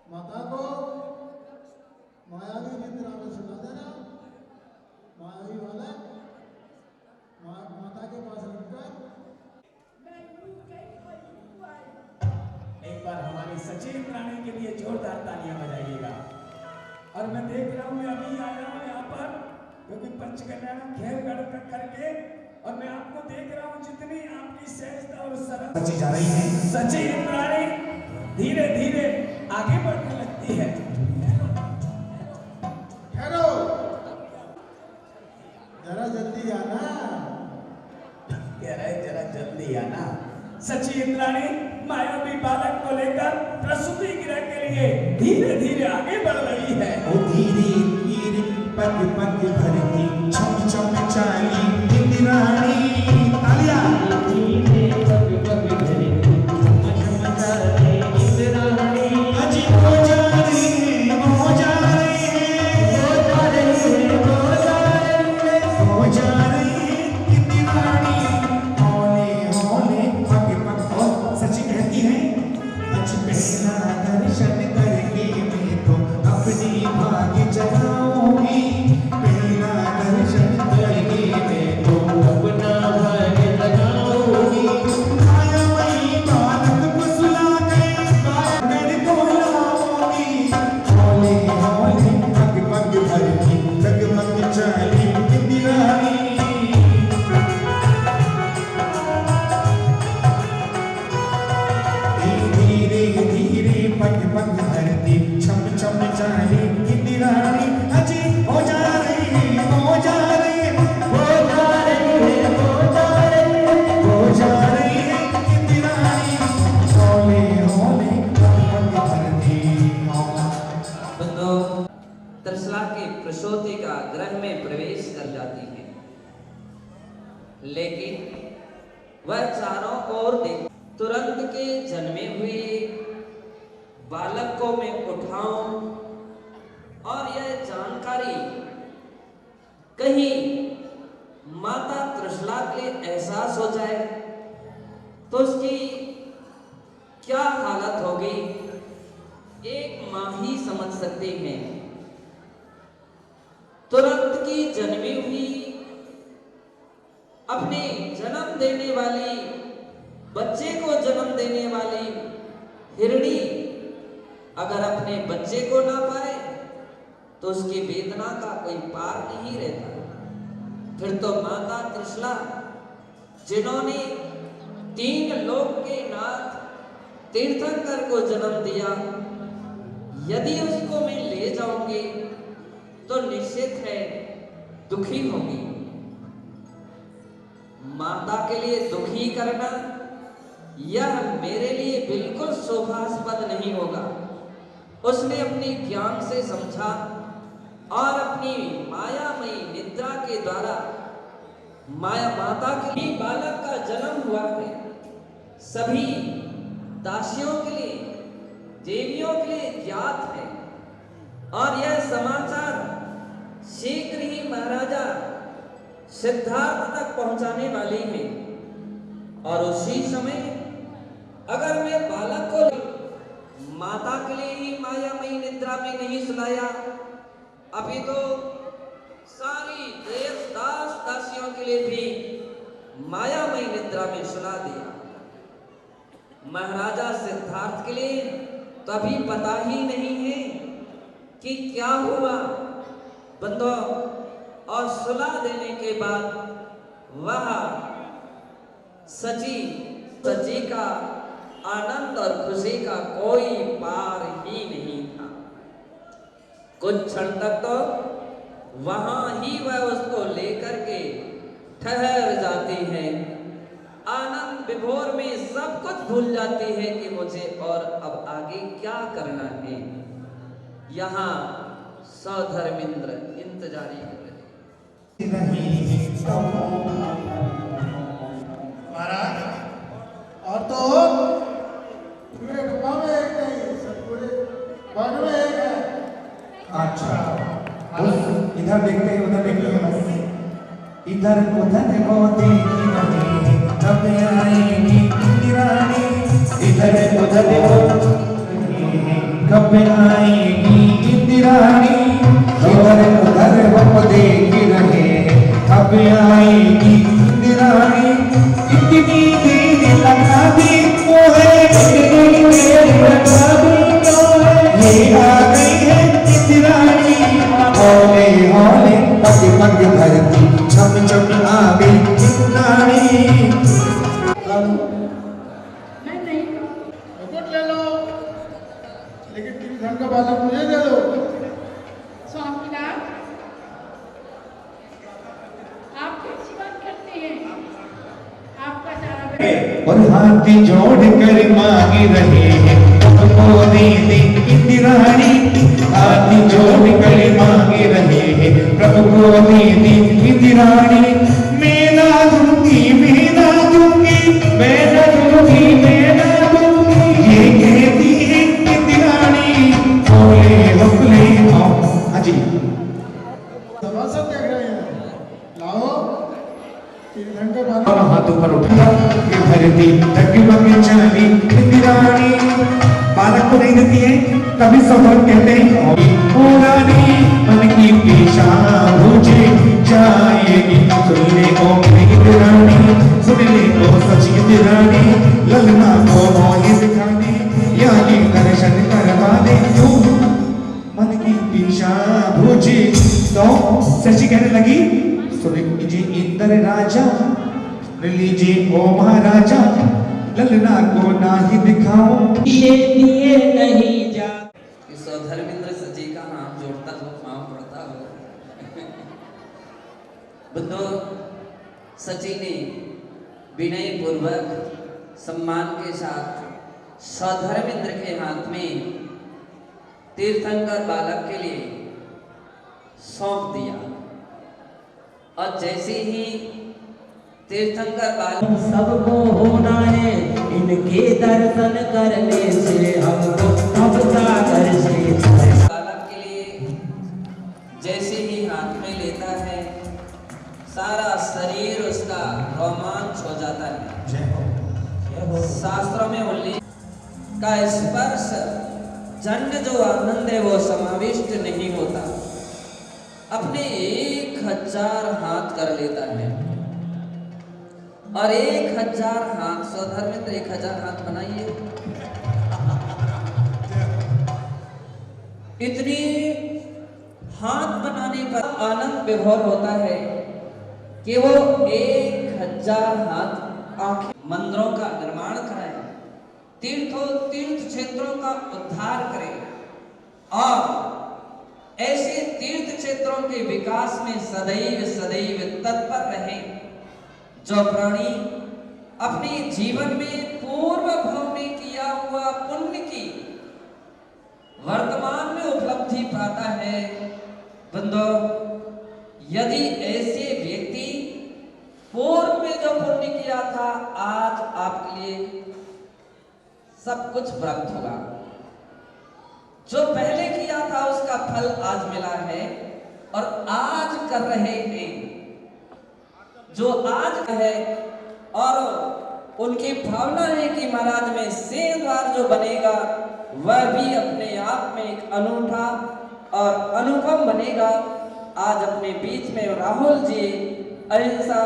माता को मायावी निद्रा में सुला देना। मायावी वाला माता के पास रखकर एक बार हमारी सचिन प्राणी के लिए जोरदार तालियां बजाइएगा। और मैं देख रहा हूँ, मैं अभी आया हूँ यहाँ पर क्योंकि पंचकल्याण खेलगढ़ करके, और मैं आपको देख रहा हूँ जितनी आपकी सहजता और सरल बची जा रही है। सचिन प्राणी धीरे धीरे आगे बढ़ने लगती है। ठहरो, जरा जल्दी आना। कह रहे जरा जल्दी आना। सची इंद्राणी मायावी बालक को लेकर प्रसूति गृह के लिए धीरे धीरे आगे बढ़ रही है। ओ धीरे धीरे पग पग भरती छम छम चाली इंद्राणी। तालियां। धीरे पग पग भरती छम छम चाली इंद्राणी। अजी हो जा रही है, हो जा रही है, हो जा रही है, हो जा रही है, हो जा रही है इंद्राणी। होले होले पग पग। और सची कहती है अज पहला दर्शन करके मैं तो अपनी भाग्य जगाऊंगी। पहला दर्शन करके मैं तो अपना भाग्य जगाऊंगी। मायामयी बालक को सुला के मेरे को लाऊंगी। होले होले पग पग भरती जगमग चाली इंद्राणी। धीरे धीरे पग पग भरती छम छम चाली इंद्राणी। अजी हो जा रही है, हो जा रही है, हो जा रही है, हो जा रही है, हो जा रही है इंद्राणी। होले होले पग पग भरती। बंदो, त्रिशला के प्रसूति का गृह में प्रवेश कर जाती है, लेकिन वह चारों ओर देख तुरंत के जन्मे हुए बालक को मैं उठाऊं और यह जानकारी कहीं माता त्रिशला के लिए एहसास हो जाए तो उसकी क्या हालत होगी, एक मां ही समझ सकते हैं। तुरंत की जन्मी हुई अपने जन्म देने वाली, बच्चे को जन्म देने वाली हिरणी अगर अपने बच्चे को ना पाए तो उसकी वेदना का कोई पार नहीं रहता। फिर तो माता त्रिशला जिन्होंने 3 लोक के नाथ तीर्थंकर को जन्म दिया, यदि उसको मैं ले जाऊंगी तो निश्चित है दुखी होंगी। माता के लिए दुखी करना यह मेरे लिए बिल्कुल शोभास्पद नहीं होगा। उसने अपनी ज्ञान से समझा और अपनी मायामयी निद्रा के द्वारा माया माता के लिए बालक का जन्म हुआ है। सभी दासियों के लिए, देवियों के लिए ज्ञात है और यह समाचार शीघ्र ही महाराजा सिद्धार्थ तक पहुंचाने वाली है। और उसी समय अगर मैं बालक को माता के लिए ही मायामयी निद्रा में नहीं सुलाया, अभी तो सारी देवदास दासियों के लिए भी मायामयी निद्रा में सुला दिया। महाराजा सिद्धार्थ के लिए तो अभी पता ही नहीं है कि क्या हुआ बंदो। और सुला देने के बाद वह सची का आनंद और खुशी का कोई पार ही नहीं था। कुछ क्षण तक तो वहां ही वह उसको लेकर के ठहर जाती है। आनंद विभोर में सब कुछ भूल जाती है कि मुझे और अब आगे क्या करना है। यहाँ सधर्मेंद्र इंतजारी कर रहे। महाराज और तो पूरे गुफा में एक नहीं, सब पूरे वन में एक है। अच्छा, उस इधर देखते हैं उधर देखते हैं बस। इधर उधर वो देखी नहीं, कब आएगी रानी। इधर उधर वो कब आएगी रानी। इधर उधर वो देख रहे कब आएगी रानी। इतनी देर लगा दी वो है, इतनी देर लगा दी वो है। ये आ गई है रानी। हौले हौले पग पग धरती छम छम आ गई रानी। मैं नहीं मुकुट ले लो, लेकिन तीर्थंकर का बालक मुझे दे दो। स्वामीनाथ, आप कैसी बात करते हैं? आपका सारा और हाथ जोड़ कर मांग रहे हैं तुमको दे दे इंदिराणी। हाथ जोड़ कर मांग रहे हैं प्रभु को दे दे इंदिराणी। मैं ना दूंगी, मैं ना दूंगी, मैं ना दूंगी, मैं ना दूंगी, ये कहती है इंदिराणी। बोले बबले आओ। हाँ जी, सभासद देख रहे हैं, लाओ तीर्थंकर बालक। और हाथ ऊपर उठा के धरती डगमग चली इंदिराणी। बालक को नहीं देती है, तभी सब लोग कहते हैं ओ रानी मन की पेशा बुझे जाएगी। सुन ले ओ इंदिरानी, सुन ले ओ सच इंदिरानी। ललना को मोहि दिखा दे, यानी दर्शन करवा दे। क्यों मन की पेशा बुझे। तो सची कहने लगी, सुन लीजिए इंद्र राजा, सुन लीजिए ओ महाराजा। ललना को ना ही दिखाओ, ये दिए नहीं जा। धर्मेंद्र सजी का हाथ जोड़ता हो, पांव पड़ता हो। बंधु सची ने विनय पूर्वक सम्मान के साथ सधर्मेंद्र के हाथ में तीर्थंकर बालक के लिए सौंप दिया। और जैसे ही तीर्थंकर बालक सबको होना है इनके दर्शन करने से, हमको अब सागर से। बालक के लिए जैसे ही हाथ में लेता है, सारा शरीर उसका रोमांच हो जाता है। शास्त्रों में उल्लेख का स्पर्श जन्य जो आनंद है वो समाविष्ट नहीं होता। अपने 1000 हाथ कर लेता है और 1000 हाथ, सधर्मेंद्र 1000 हाथ बनाइए। इतनी हाथ बनाने पर आनंद विभोर होता है कि वो 1000 हाथ आंखें मंदिरों का निर्माण कराए, तीर्थ क्षेत्रों का उद्धार करे और ऐसे तीर्थ क्षेत्रों के विकास में सदैव सदैव तत्पर रहे। जो प्राणी अपने जीवन में पूर्व भाव में किया हुआ पुण्य की वर्तमान में उपलब्धि पाता है, बंदो यदि ऐसे व्यक्ति था आज आपके लिए सब कुछ प्राप्त होगा। जो पहले किया था उसका फल आज मिला है और आज कर रहे हैं जो आज है। और उनकी भावना है कि महाराज में सिंह द्वार जो बनेगा वह भी अपने आप में एक अनूठा और अनुपम बनेगा। आज अपने बीच में राहुल जी अहिंसा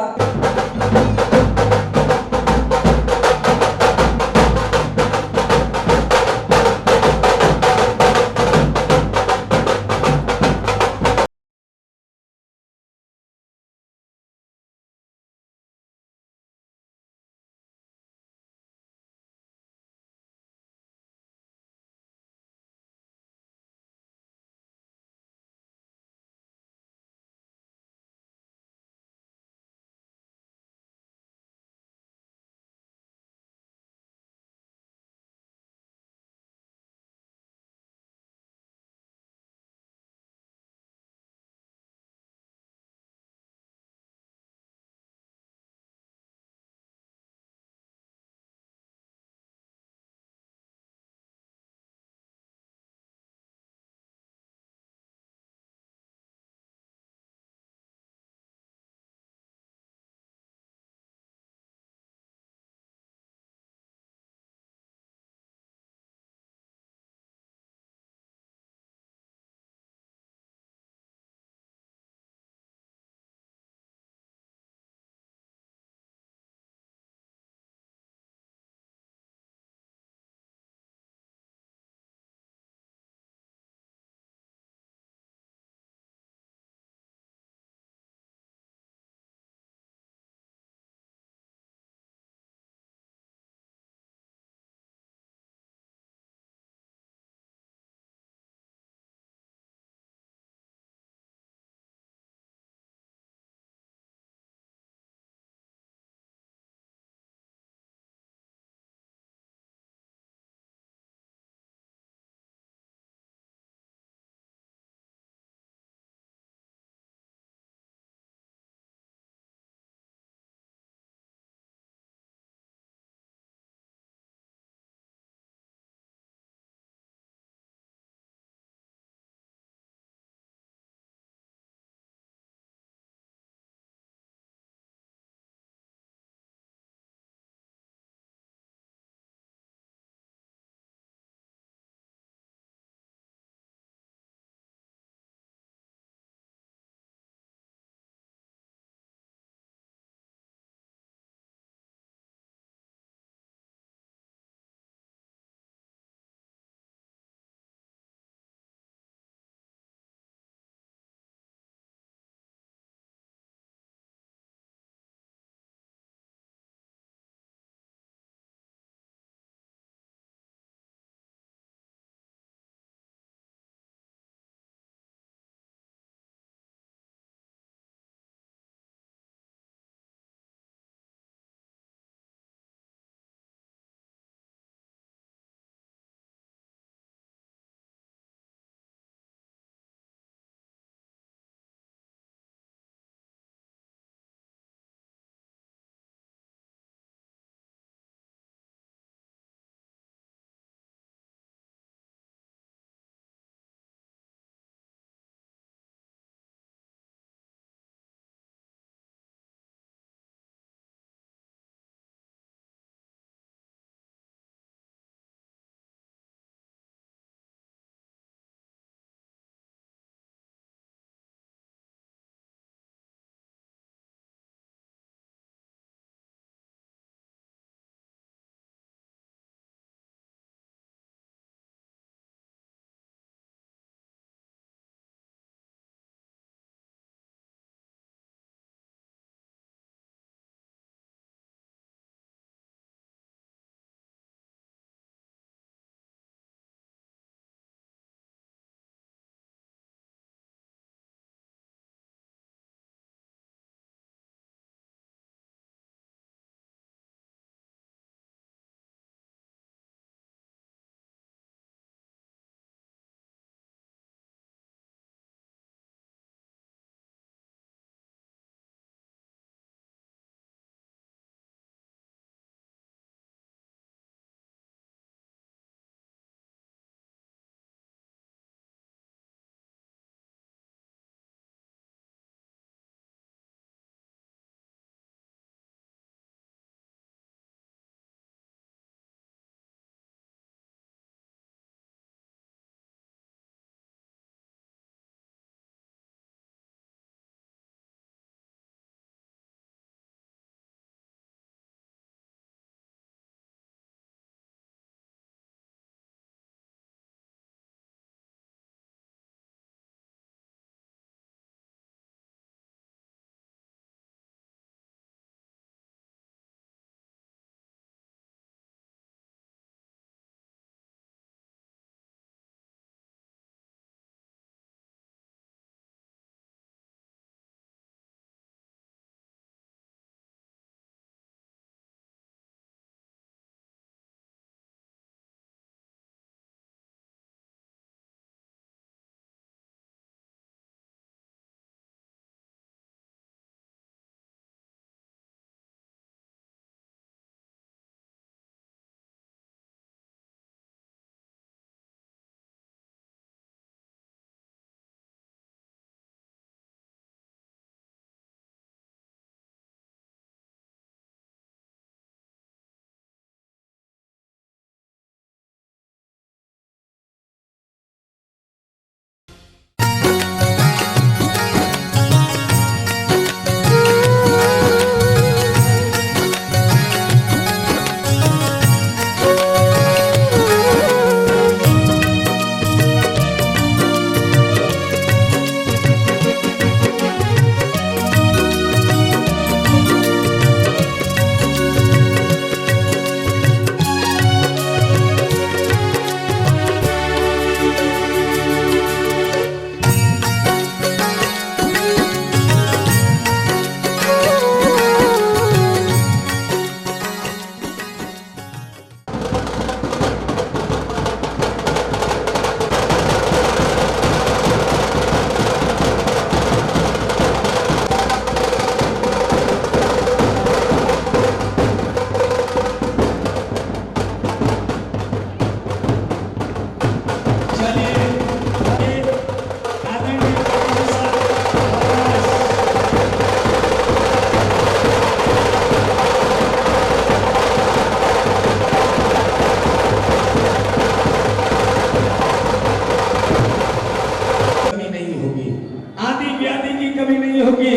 होगी,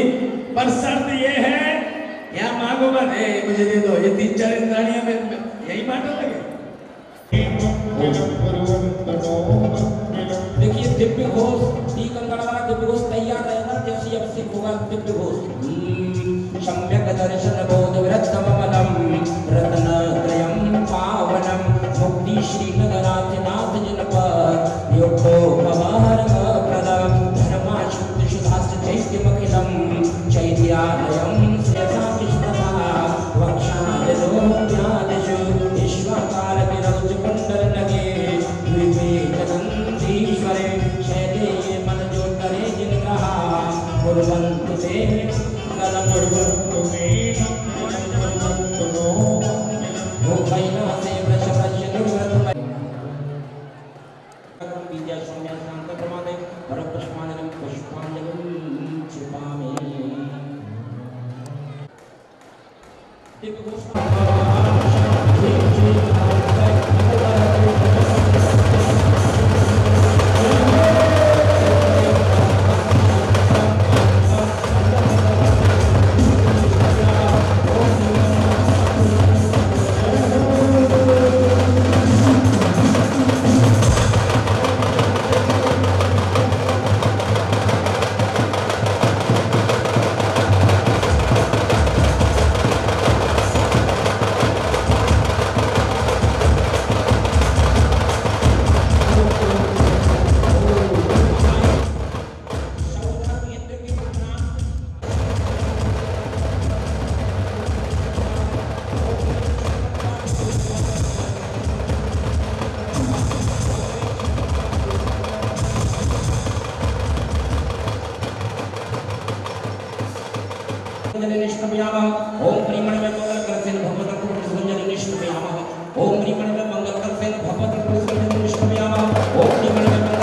पर शर्त ये है यहाँ मांगो मत, मुझे दे दो, ये 3-4 इंद्राणियां में यही बांटो लगे। देखिए दिव्य घोष टीकमगढ़ वाला दिव्य घोष तैयार रहेगा, जैसे अब से होगा दिव्य घोष। सम्यक दर्शन बोध वृत्तमलम रत्नत्रयं पावनम मुक्ति श्री नगराज नाथ जनपद योगो पवार प्रदम धर्माशुद्ध सुधास्य चैत्यमखिलम चैत्यालयं श्रेयसा कृष्णता वक्षाजलोप्यादिषु ईश्वरकाल विरौच कुंडल नगे द्वीपे जगन्धीश्वरे शैले मन जो डरे जिन कहा कुर्वन्तु ते कलम वो कैला से वृष वृष निवृत्त विद्या सौम्य शांत प्रमादे परपुष्पाणिं पुष्पांजलिं क्षिपामि। ओम प्रीमण में मंगल करसेन भगवत पुरुषंजन निष्ठयामः। ओम प्रीमण में मंगल करसेन भगवत पुरुषंजन निष्ठयामः। ओम प्रीमण में मंगल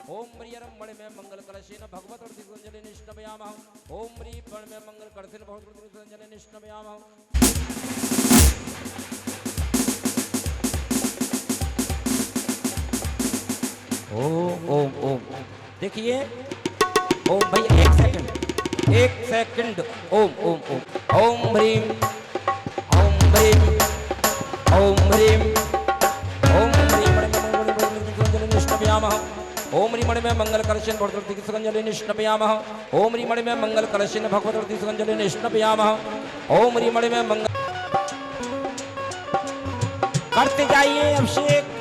ओम प्रियरम मणि में मंगल कलशेन भगवत और दिग्वंजलि निष्ठयामः। ओम प्री पण में मंगल करथिन भगवत और दिग्वंजलि निष्ठयामः। ओम ओम ओम देखिए ओम भाई एक सेकंड ओम ओम ओम ओम ह्रीम ओम ह्रीम ओम ह्रीम ओम ह्रीम निष्ठयामः। ओम ह्रीमणि में मंगल कलशेन भगवत दिग्वंजलि निष्ठयामः। ओम ह्रीमणि में मंगल कलशेन भगवत दिग्वंजलि निष्ठयामः। ओम ह्रीमणि में मंगल करते जाइए अभिषेक।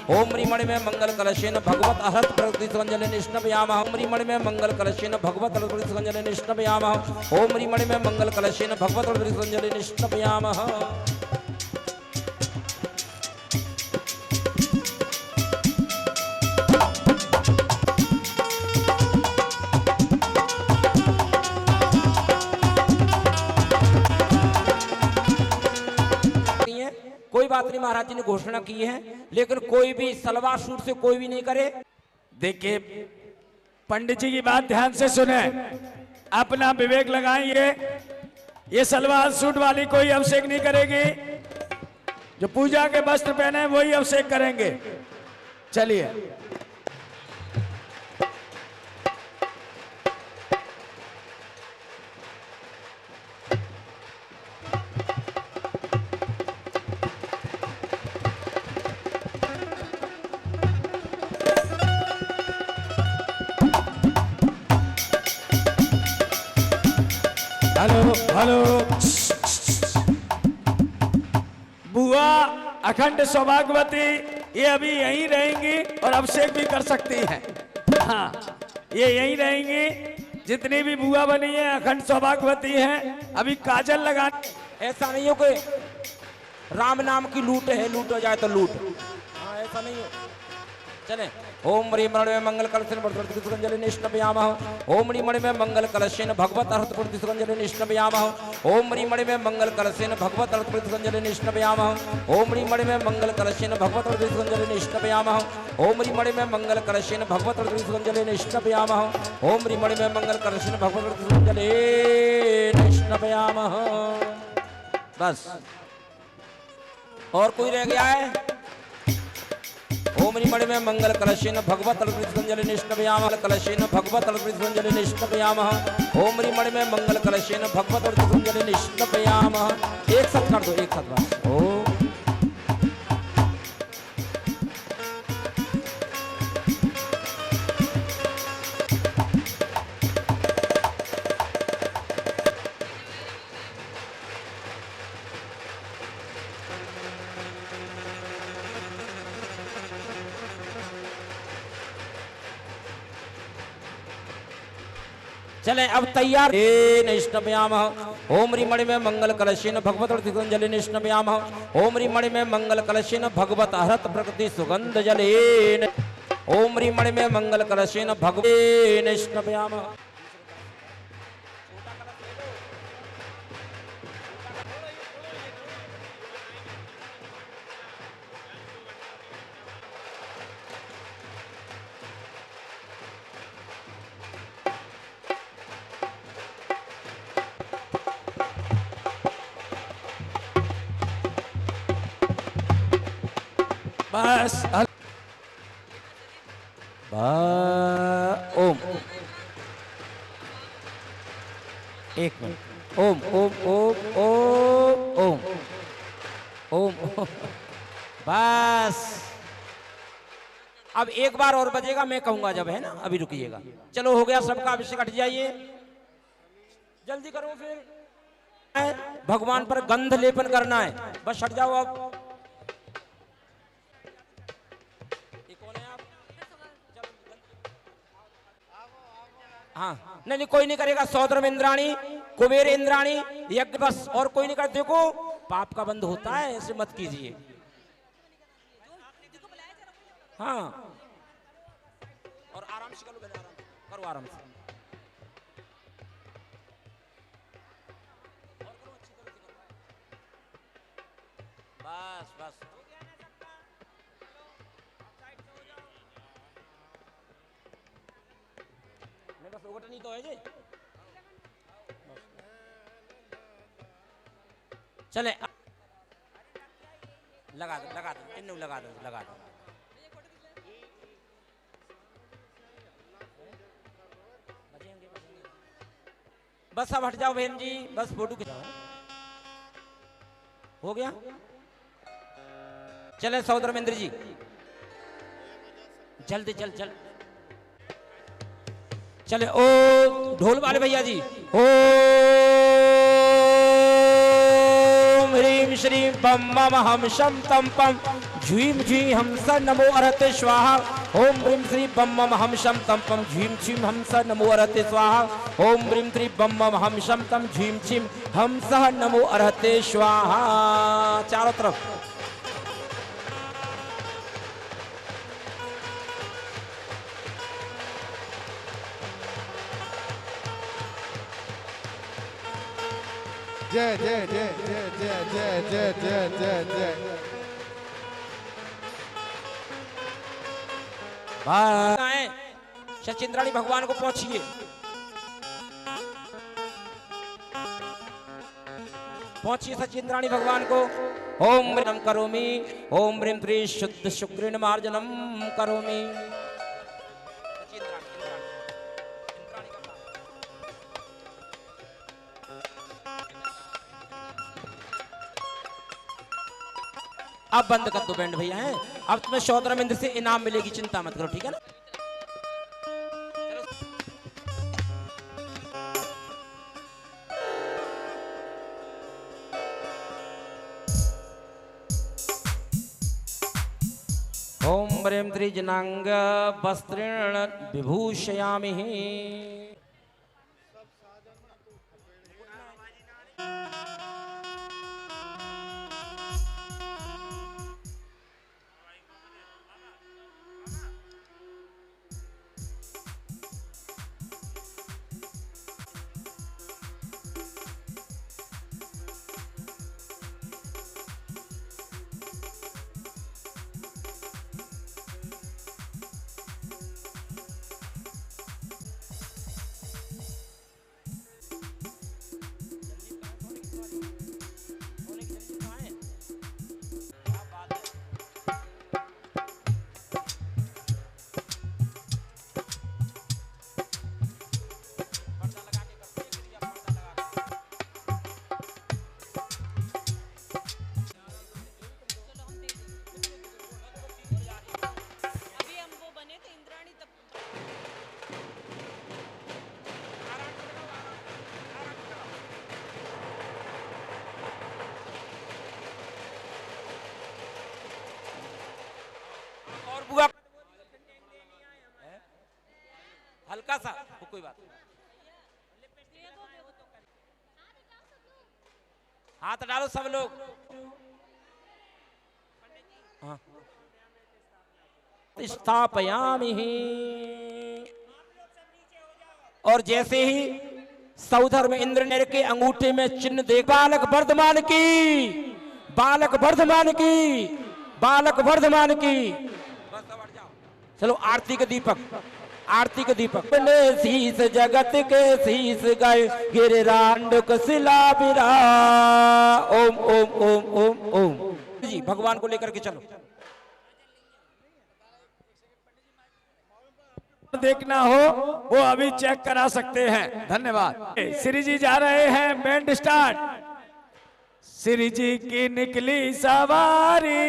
ओम मणि में मंगल कलशेन भगवत अहत प्रतिसंजलि निष्णपयामः। ओम मणि में मंगल कलशेन भगवत प्रतिसंजलि निष्णपयामः। ओम मणि में मंगल कलशेन भगवत प्रतिसंजलि निष्णपयामः। कोई बात नहीं, महाराज जी ने घोषणा की है, लेकिन कोई भी सलवार सूट से कोई भी नहीं करे। देखिए पंडित जी की बात ध्यान से सुने, अपना विवेक लगाएंगे। ये सलवार सूट वाली कोई अभिषेक नहीं करेगी, जो पूजा के वस्त्र पहने वही अभिषेक करेंगे। चलिए हेलो हेलो। बुआ अखंड सौभाग्यवती ये अभी यहीं रहेंगी और अभिषेक भी कर सकती हैं। हाँ ये यहीं रहेंगी, जितनी भी बुआ बनी है अखंड सौभाग्यवती हैं। अभी काजल लगा, ऐसा नहीं हो कि राम नाम की लूट है, लूट हो जाए तो लूट। हाँ ऐसा नहीं हो। चले ओम मणि में मंगल कलशेन प्रतिसंजलि निष्णपयामः। ओम मणि में मंगल कलशेन भगवत अर्थ प्रतिसंजलि निष्णपयामः। ओम मणि में मंगल कलशेन भगवत अर्थ प्रतिसंजलि निष्णपयामः। ओम मणि में मंगल कलशेन भगवत अर्थ प्रतिसंजलि निष्णपयामः। ओम मणि में मंगल कलशेन भगवत अर्थ प्रतिसंजलि निष्णपयामः। ओम मणि में मंगल कलशेन भगवत अर्थ प्रतिसंजलि निष्णपयामः। बस और कोई रह गया है? ओम मणि में मंगल कलशेन भगवत प्रतिसंजलि निष्णपयामः। कलशेन भगवत प्रतिसंजलि निष्णपयामः। ओम मणि में मंगल कलशेन भगवत प्रतिसंजलि निष्णपयामः। एक साथ कर दो, एक साथ बस। ओम चले अब तैयार। निष्णपयामः। ओम मणि में मंगल कलशेन भगवत प्रतिसंजलि निष्णपयामः। ओम मणि में मंगल कलशेन भगवत अहृत प्रकृति सुगंध जलेन। ओम मणि में मंगल कलशेन भगवते निष्णपयामः। बस ओम एक मिनट। ओम ओम ओम ओम ओम ओम। बस अब एक बार और बजेगा, मैं कहूंगा जब, है ना? अभी रुकिएगा। चलो हो गया सबका अभिषेक, हट जाइए, जल्दी करो। फिर भगवान पर गंध लेपन करना है, बस हट जाओ अब। हाँ नहीं कोई नहीं करेगा। सौद्रम इंद्राणी, कुबेर इंद्राणी, यज्ञ, बस और कोई नहीं करते। देखो पाप का बंध होता है, ऐसे मत कीजिए। हाँ और आराम से करो, करो आराम से। बस बस भुगतनी तो है जे। चले लगा दो इन्नू लगा दो। बस अब हट जाओ बहन जी, बस फोटो खिंचाओ। हो गया। चले सौधर्मेंद्र जी जल्दी चल। चले ओ ढोल वाले भैया जी, ओम ह्रीम श्रीम बम मम हम शम तम पम झीम झी हम स नमो अरहते स्वाहा। ओम ह्रीम श्री बम मम हम शम तम पम झीम झीम हम स नमो अरहते स्वाहा। ओम ह्रीम श्री बम मम हम शम तम झीम झीम हम सह नमो अरहते स्वाहा। चारों तरफ जय जय जय जय जय जय जय जय जय जय। सचिंद्राणी भगवान को पहुंचिए। सचिंद्राणी भगवान को। ओम ब्रीम करोमि, ओम ब्रीम त्रि शुद्ध शुक्रिण मार्जनम करोमि। अब बंद कर दो बैंड भैया हैं। अब तुम्हें सौधर्मेंद्र से इनाम मिलेगी, चिंता मत करो, ठीक है ना। ओम ब्रीम त्रिजनांग वस्त्रेण विभूषयामि। हल्का सा कोई बात नहीं। हाथ डालो सब लोग। हाँ। स्थापयामि। और जैसे ही सौधर्म इंद्र ने के अंगूठे में चिन्ह दे, बालक वर्धमान की। चलो आरती के दीपक ने शीस जगत के शीस गए गिरिरांड कसिला बिरा। ओम ओम ओम ओम ओम जी भगवान को लेकर के चलो। देखना हो वो अभी चेक करा सकते हैं। धन्यवाद। श्री जी जा रहे हैं, बैंड स्टार्ट। श्री जी की निकली सवारी।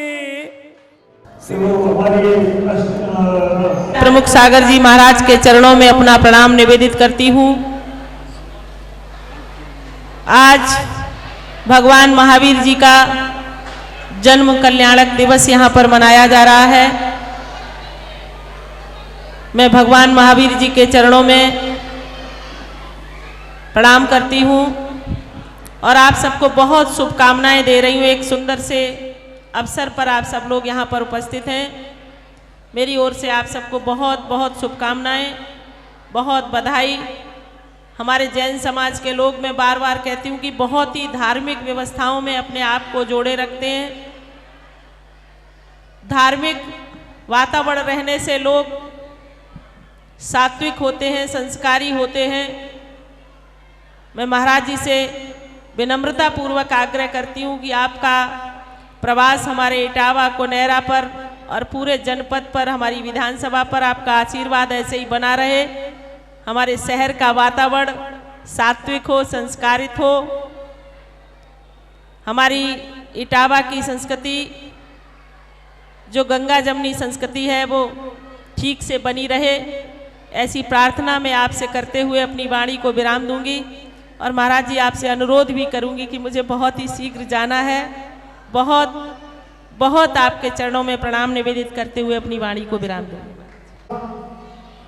प्रमुख सागर जी महाराज के चरणों में अपना प्रणाम निवेदित करती हूँ। आज भगवान महावीर जी का जन्म कल्याणक दिवस यहाँ पर मनाया जा रहा है। मैं भगवान महावीर जी के चरणों में प्रणाम करती हूँ और आप सबको बहुत शुभकामनाएं दे रही हूँ। एक सुंदर से अवसर पर आप सब लोग यहाँ पर उपस्थित हैं। मेरी ओर से आप सबको बहुत बहुत शुभकामनाएं, बहुत बधाई। हमारे जैन समाज के लोग, मैं बार बार कहती हूँ कि बहुत ही धार्मिक व्यवस्थाओं में अपने आप को जोड़े रखते हैं। धार्मिक वातावरण रहने से लोग सात्विक होते हैं, संस्कारी होते हैं। मैं महाराज जी से विनम्रता पूर्वक आग्रह करती हूँ कि आपका प्रवास हमारे इटावा कोनेरा पर और पूरे जनपद पर, हमारी विधानसभा पर आपका आशीर्वाद ऐसे ही बना रहे। हमारे शहर का वातावरण सात्विक हो, संस्कारित हो, हमारी इटावा की संस्कृति जो गंगा जमनी संस्कृति है वो ठीक से बनी रहे, ऐसी प्रार्थना मैं आपसे करते हुए अपनी वाणी को विराम दूंगी। और महाराज जी आपसे अनुरोध भी करूंगी कि मुझे बहुत ही शीघ्र जाना है। बहुत बहुत आपके चरणों में प्रणाम निवेदित करते हुए अपनी वाणी को विराम दूंगी।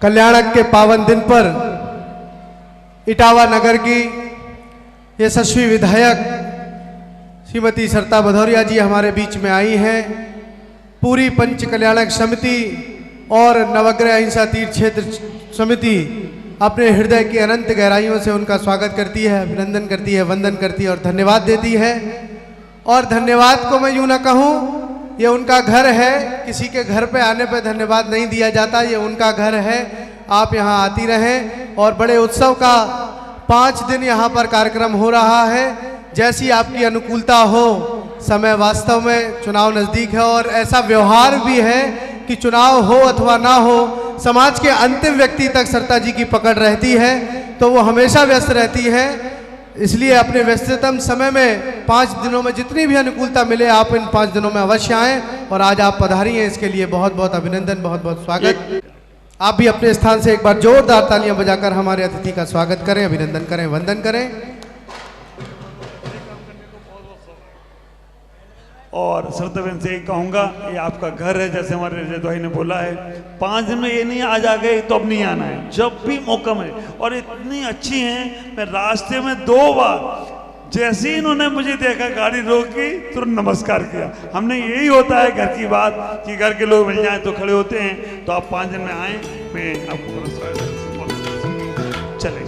कल्याणक के पावन दिन पर इटावा नगर की यशस्वी विधायक श्रीमती सरिता भदौरिया जी हमारे बीच में आई हैं। पूरी पंच कल्याणक समिति और नवग्रह अहिंसा तीर्थ क्षेत्र समिति अपने हृदय की अनंत गहराइयों से उनका स्वागत करती है, अभिनंदन करती है, वंदन करती है और धन्यवाद देती है। और धन्यवाद को मैं यूँ ना कहूँ, ये उनका घर है, किसी के घर पे आने पे धन्यवाद नहीं दिया जाता, ये उनका घर है। आप यहाँ आती रहें और बड़े उत्सव का 5 दिन यहाँ पर कार्यक्रम हो रहा है। जैसी आपकी अनुकूलता हो, समय वास्तव में चुनाव नज़दीक है और ऐसा व्यवहार भी है कि चुनाव हो अथवा ना हो, समाज के अंतिम व्यक्ति तक सरिता जी की पकड़ रहती है, तो वो हमेशा व्यस्त रहती है। इसलिए अपने व्यस्ततम समय में 5 दिनों में जितनी भी अनुकूलता मिले, आप इन 5 दिनों में अवश्य आएँ। और आज आप पधारी हैं, इसके लिए बहुत बहुत अभिनंदन, बहुत बहुत स्वागत। आप भी अपने स्थान से एक बार जोरदार तालियां बजाकर हमारे अतिथि का स्वागत करें, अभिनंदन करें, वंदन करें। और सरिता बहन से कहूँगा, ये आपका घर है, जैसे हमारे रजत भाई ने बोला है। 5 दिन में ये नहीं आज आ गए तो अब नहीं आना है, जब भी मौका मिले। और इतनी अच्छी हैं, मैं रास्ते में 2 बार जैसे ही इन्होंने मुझे देखा, गाड़ी रोकी, तुरंत नमस्कार किया। हमने यही होता है घर की बात कि घर के लोग मिल जाएं तो खड़े होते हैं। तो आप 5 दिन में आए, मैं आपको चले।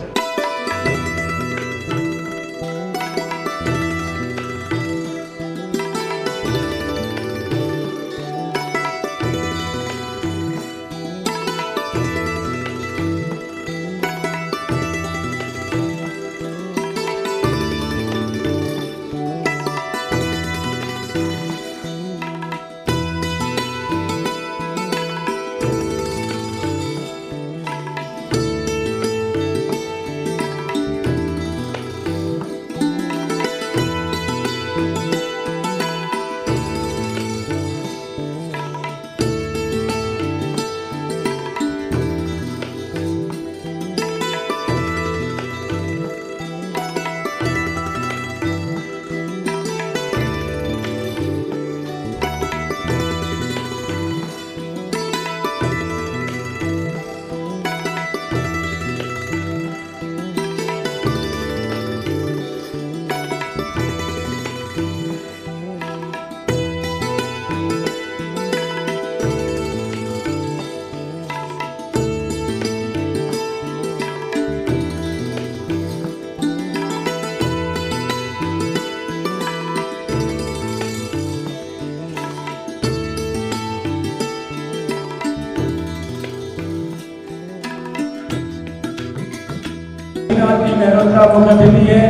मेहरोत्रा मुख्यमंत्री है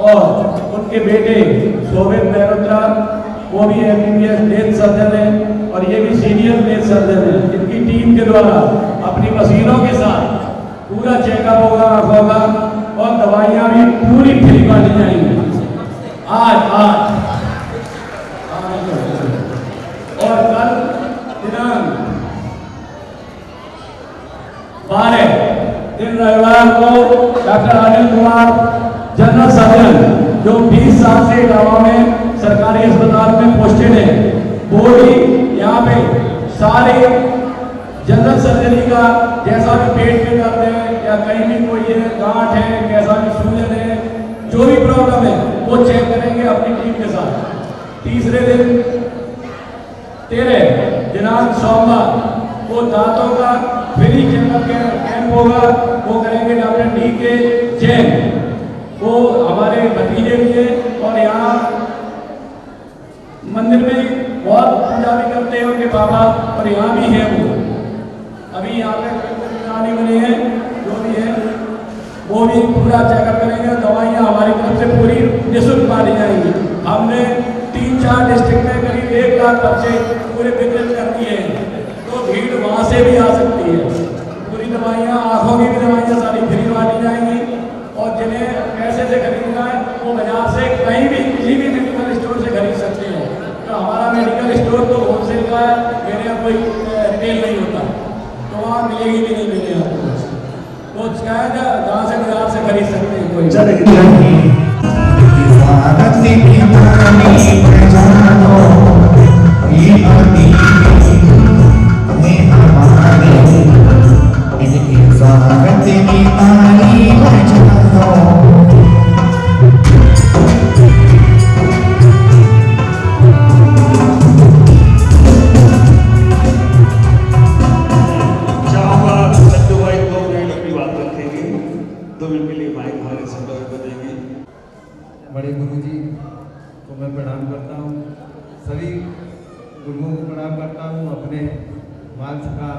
और उनके बेटे शोभित मेहरोत्रा, वो भी MBBS नेत्र सर्जन है और ये भी सीनियर नेत्र सर्जन है। इनकी टीम के द्वारा अपनी मशीनों के साथ पूरा चेकअप होगा आँखों का और दवाइयाँ भी पूरी फ्री बांटी जाएंगी। आज और कल दिनांक 12 दिन रविवार को doctor Anil Kumar general surgeon, जो 20 साल से गाँव में सरकारी अस्पताल में पोस्टेड है, वो भी यहाँ पे सारे जनरल सर्जरी का, जैसा भी पेट में दर्द है या कहीं भी कोई है गांठ है, कैसा भी सूजन है, जो भी प्रॉब्लम है वो चेक करेंगे अपनी टीम के साथ। तीसरे दिन 13 दिनांक सोमवार वो दांतों का फ्री चेकअप कैंप होगा, वो करेंगे डॉक्टर DK जैन, वो हमारे भतीजे भी है और यहाँ मंदिर में बहुत पूजा भी करते हैं उनके पापा, और यहाँ भी है वो। अभी यहाँ पे आने वाले हैं जो भी है वो भी पूरा चेकअप करेंगे और दवाइयाँ हमारी तरफ से पूरी निःशुल्क बांटी जाएंगी। हमने 3-4 डिस्ट्रिक्ट में करीब 1 लाख पर्चे पूरे वितरित कर दिए हैं, तो भीड़ वहाँ से भी आ सकती है। पूरी दवाइयाँ, आँखों की भी दवाइयाँ सारी फ्री बांटी जाएंगी और जिन्हें पैसे से खरीदना है वो बाजार से कहीं भी किसी भी मेडिकल स्टोर से खरीद सकते हैं। तो हमारा मेडिकल स्टोर तो होलसेल का है, मेरे यहाँ कोई रिटेल नहीं होता, तो वहाँ मिलेगी भी नहीं मेरे यहाँ तो शायद जहाँ से बाजार से खरीद सकते हैं कोई। बड़े गुरुजी को मैं प्रणाम करता हूँ, सभी गुरुओं को प्रणाम करता हूँ, अपने माल सखा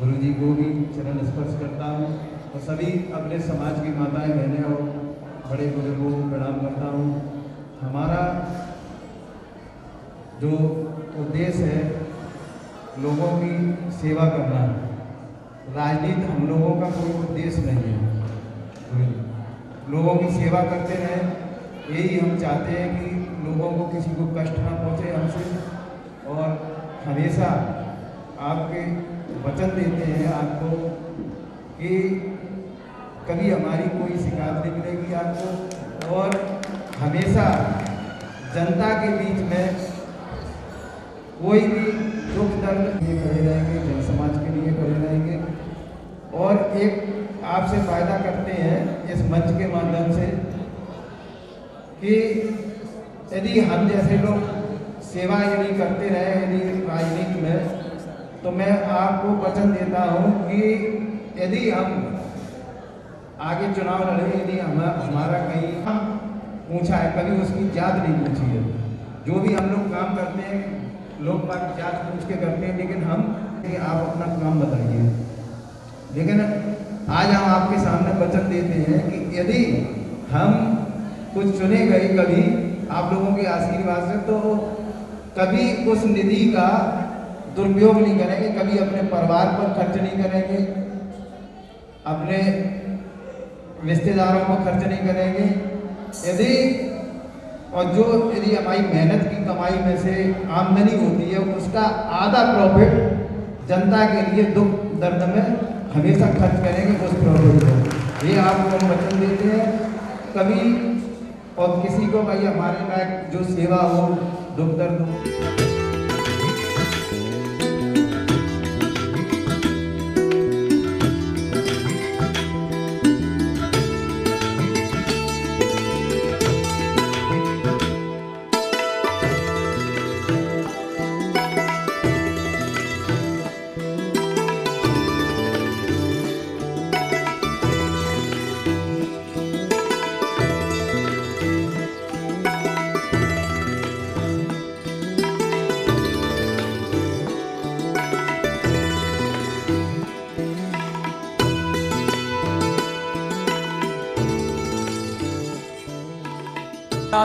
गुरुजी को भी चरण स्पर्श करता हूँ और सभी अपने समाज की माताएं बहनें और बड़े बुजुर्गों को प्रणाम करता हूँ। हमारा जो उद्देश्य है लोगों की सेवा करना, राजनीति हम लोगों का कोई उद्देश्य नहीं है। लोगों की सेवा करते रहें, यही हम चाहते हैं कि लोगों को किसी को कष्ट ना पहुंचे हमसे, और हमेशा आपके वचन देते हैं आपको कि कभी हमारी कोई शिकायत नहीं मिलेगी आपको, और हमेशा जनता के बीच में कोई भी दुख दर्द लिए खड़े रहेंगे, जन समाज के लिए खड़े रहेंगे। और एक आपसे फायदा करते हैं इस मंच के माध्यम से कि यदि हम जैसे लोग सेवा यदि करते रहे यदि राजनीति में, तो मैं आपको वचन देता हूं कि यदि हम आगे चुनाव लड़े, यदि हमारा कहीं पूछा है, कभी उसकी जात नहीं पूछी है। जो भी हम लोग काम करते हैं लोग बात जात पूछ के करते हैं, लेकिन हम आप अपना काम बताइए। लेकिन आज हम आपके सामने वचन देते हैं कि यदि हम कुछ चुने गए कभी आप लोगों के आशीर्वाद से, तो कभी उस निधि का दुरुपयोग नहीं करेंगे, कभी अपने परिवार पर खर्च नहीं करेंगे, अपने रिश्तेदारों पर खर्च नहीं करेंगे। यदि हमारी मेहनत की कमाई में से आमदनी होती है उसका आधा प्रॉफिट जनता के लिए दुख दर्द में हमेशा खर्च करेंगे उस प्रॉफिट को। ये आपको हम वचन देते हैं। कभी और किसी को भाई हमारे लायक जो सेवा हो, दुख दर्द हो,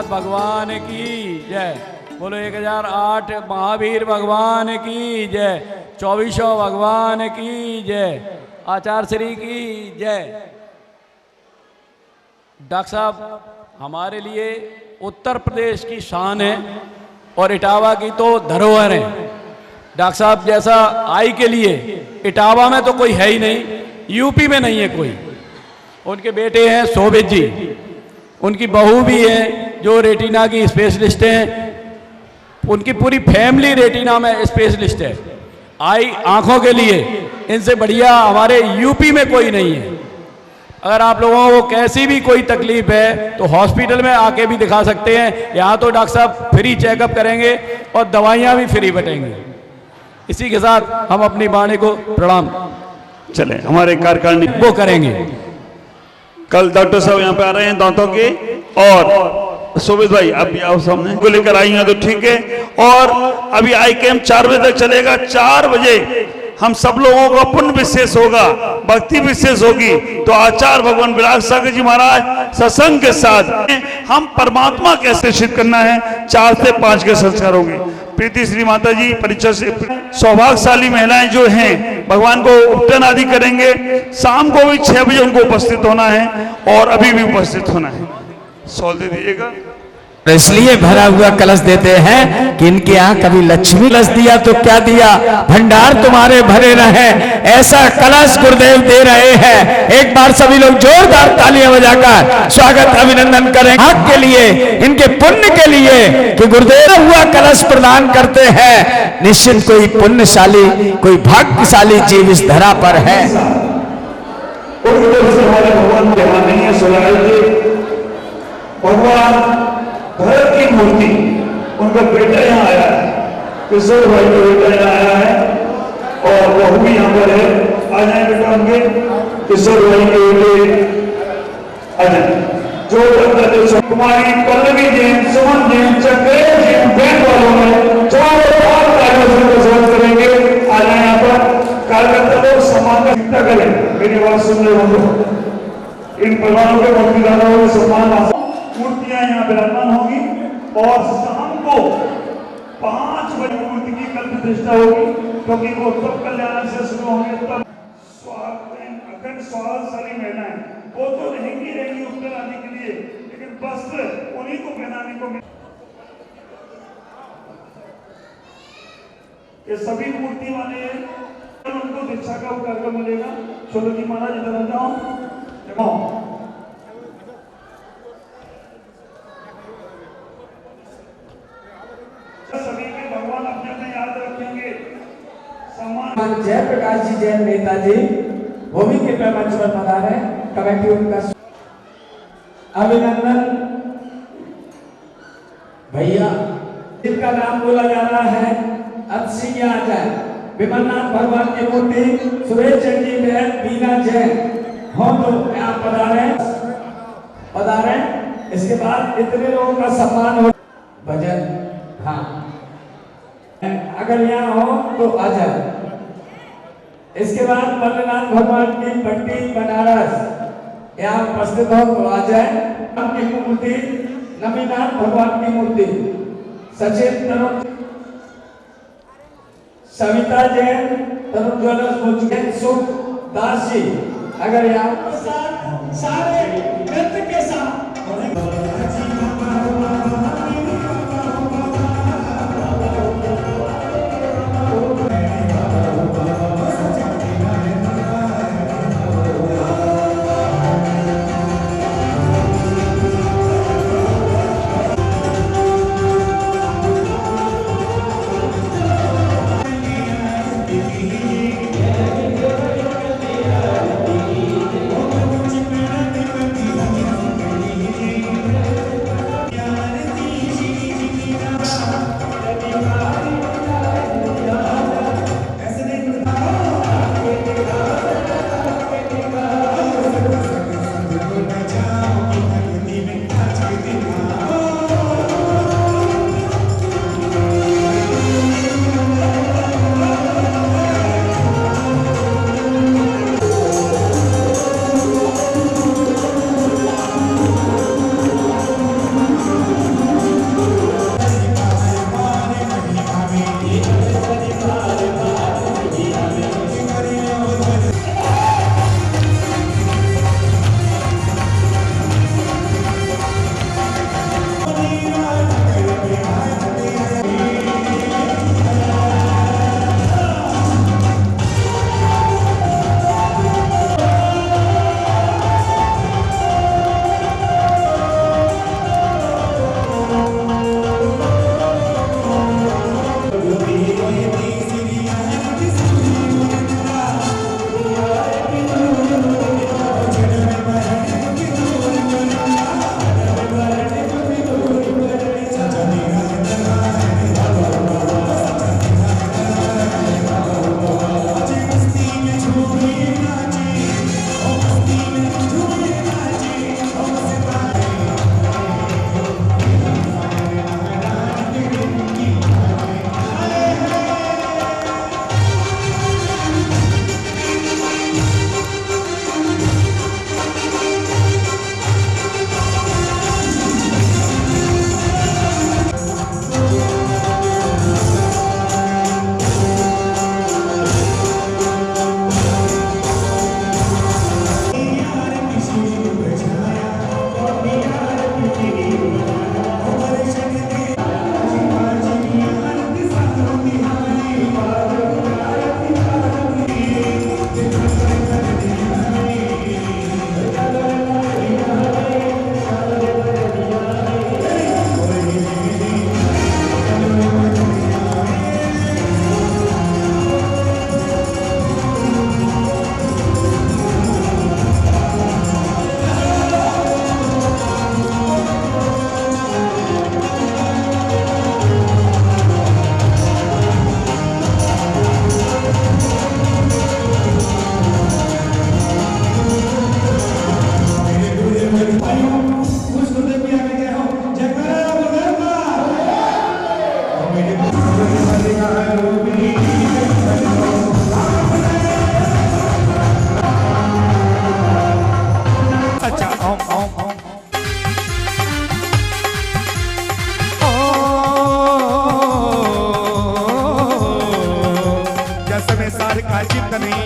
भगवान की जय। बोलो 1008 महावीर भगवान की जय। 2400 भगवान की जय। आचार्य श्री की जय। डॉक्टर साहब हमारे लिए उत्तर प्रदेश की शान है और इटावा की तो धरोहर है। डॉक्टर साहब जैसा आई के लिए इटावा में तो कोई है ही नहीं, यूपी में नहीं है कोई। उनके बेटे हैं शोभित जी, उनकी बहू भी है जो रेटिना की स्पेशलिस्ट हैं, उनकी पूरी फैमिली रेटिना में स्पेशलिस्ट है। आई आंखों के लिए इनसे बढ़िया हमारे यूपी में कोई नहीं है। अगर आप लोगों को कैसी भी कोई तकलीफ है तो हॉस्पिटल में आके भी दिखा सकते हैं। यहाँ तो डॉक्टर साहब फ्री चेकअप करेंगे और दवाइयाँ भी फ्री बटेंगे। इसी के साथ हम अपनी वाणी को प्रणाम चले हमारे कार्यकारिणी वो करेंगे। कल डॉक्टर साहब यहाँ पे आ रहे हैं दांतों के, और शोभित भाई अभी आओ सामने को लेकर आई हैं तो ठीक है। और अभी आई कैंप 4 बजे तक चलेगा। 4 बजे हम सब लोगों का पुण्य विशेष होगा, भक्ति विशेष होगी, तो आचार्य भगवान विराग सागर जी महाराज सत्संग के साथ हम परमात्मा कैसे सिद्ध करना है, 4 से 5 के संस्कार होंगे। प्रीति श्री माता जी परिचय से सौभाग्यशाली महिलाएं जो हैं भगवान को उपटन आदि करेंगे। शाम को भी 6 बजे उनको उपस्थित होना है और अभी भी उपस्थित होना है। सॉल दे दीजिएगा। इसलिए भरा हुआ कलश देते हैं कि इनके यहाँ कभी लक्ष्मी कलश दिया तो क्या दिया, भंडार तुम्हारे भरे रहे, ऐसा कलश गुरुदेव दे रहे हैं। एक बार सभी लोग जोरदार तालियां बजाकर स्वागत अभिनंदन करें के लिए, इनके पुण्य के लिए कि गुरुदेव हुआ कलश प्रदान करते हैं। निश्चित कोई पुण्यशाली, कोई भाग्यशाली जीव इस धरा पर है। भगवान भरत की मूर्ति, उनका बेटा यहाँ आया है, किशोर भाई का बेटा यहाँ आया है और वह भी यहाँ पर है। आ जाए बेटा उनके किशोर भाई के बेटे आ जाए। जो कुमारी पल्लवी जैन, सुमन जैन, चक्रेश जैन बैंड वालों में चारों स्वागत करेंगे। आ जाए यहाँ पर कार्यकर्ता लोग सम्मान का चिंता करें। मेरी बात सुन रहे हो, इन परिवारों के मूर्तिदारों के सम्मान मूर्तियां यहाँ विराजमान होगी और शाम को 5 बजे मूर्ति की कल प्रतिष्ठा होगी, क्योंकि वो तब कल्याण से शुरू होंगे। तब अखंड स्वागतशाली महिलाएं वो तो रहेंगी उत्तर आने के लिए, लेकिन वस्त्र उन्हीं को पहनाने को ये सभी मूर्ति वाले हैं, उनको दीक्षा का कार्यक्रम मिलेगा। चलो जी महाराज इधर आ जाओ। सभी के भगवान अपने अपने याद रखेंगे। सम्मान जय प्रकाश जी, जय नेताजी, वो भी कृपया मंच पर पधारे। कमेटी उनका अभिनंदन। भैया जिनका नाम बोला जा रहा है अक्षय आ जाए, विमलनाथ भगवान की मूर्ति, सुरेश चंद जी बहन, बीना जैन हो तो यहाँ पधारे। इसके बाद इतने लोगों का सम्मान हो। भजन हाँ, अगर यहाँ हो तो आ जाए। इसके बाद बल्लनाथ भगवान की पट्टी बनारस यहाँ उपस्थित हो तो आ जाए। की मूर्ति, नमीनाथ भगवान की मूर्ति, सचिन तरुण, सविता जैन, तरुण ज्वेलर्स, सुख दास जी अगर यहाँ सारे नृत्य के साथ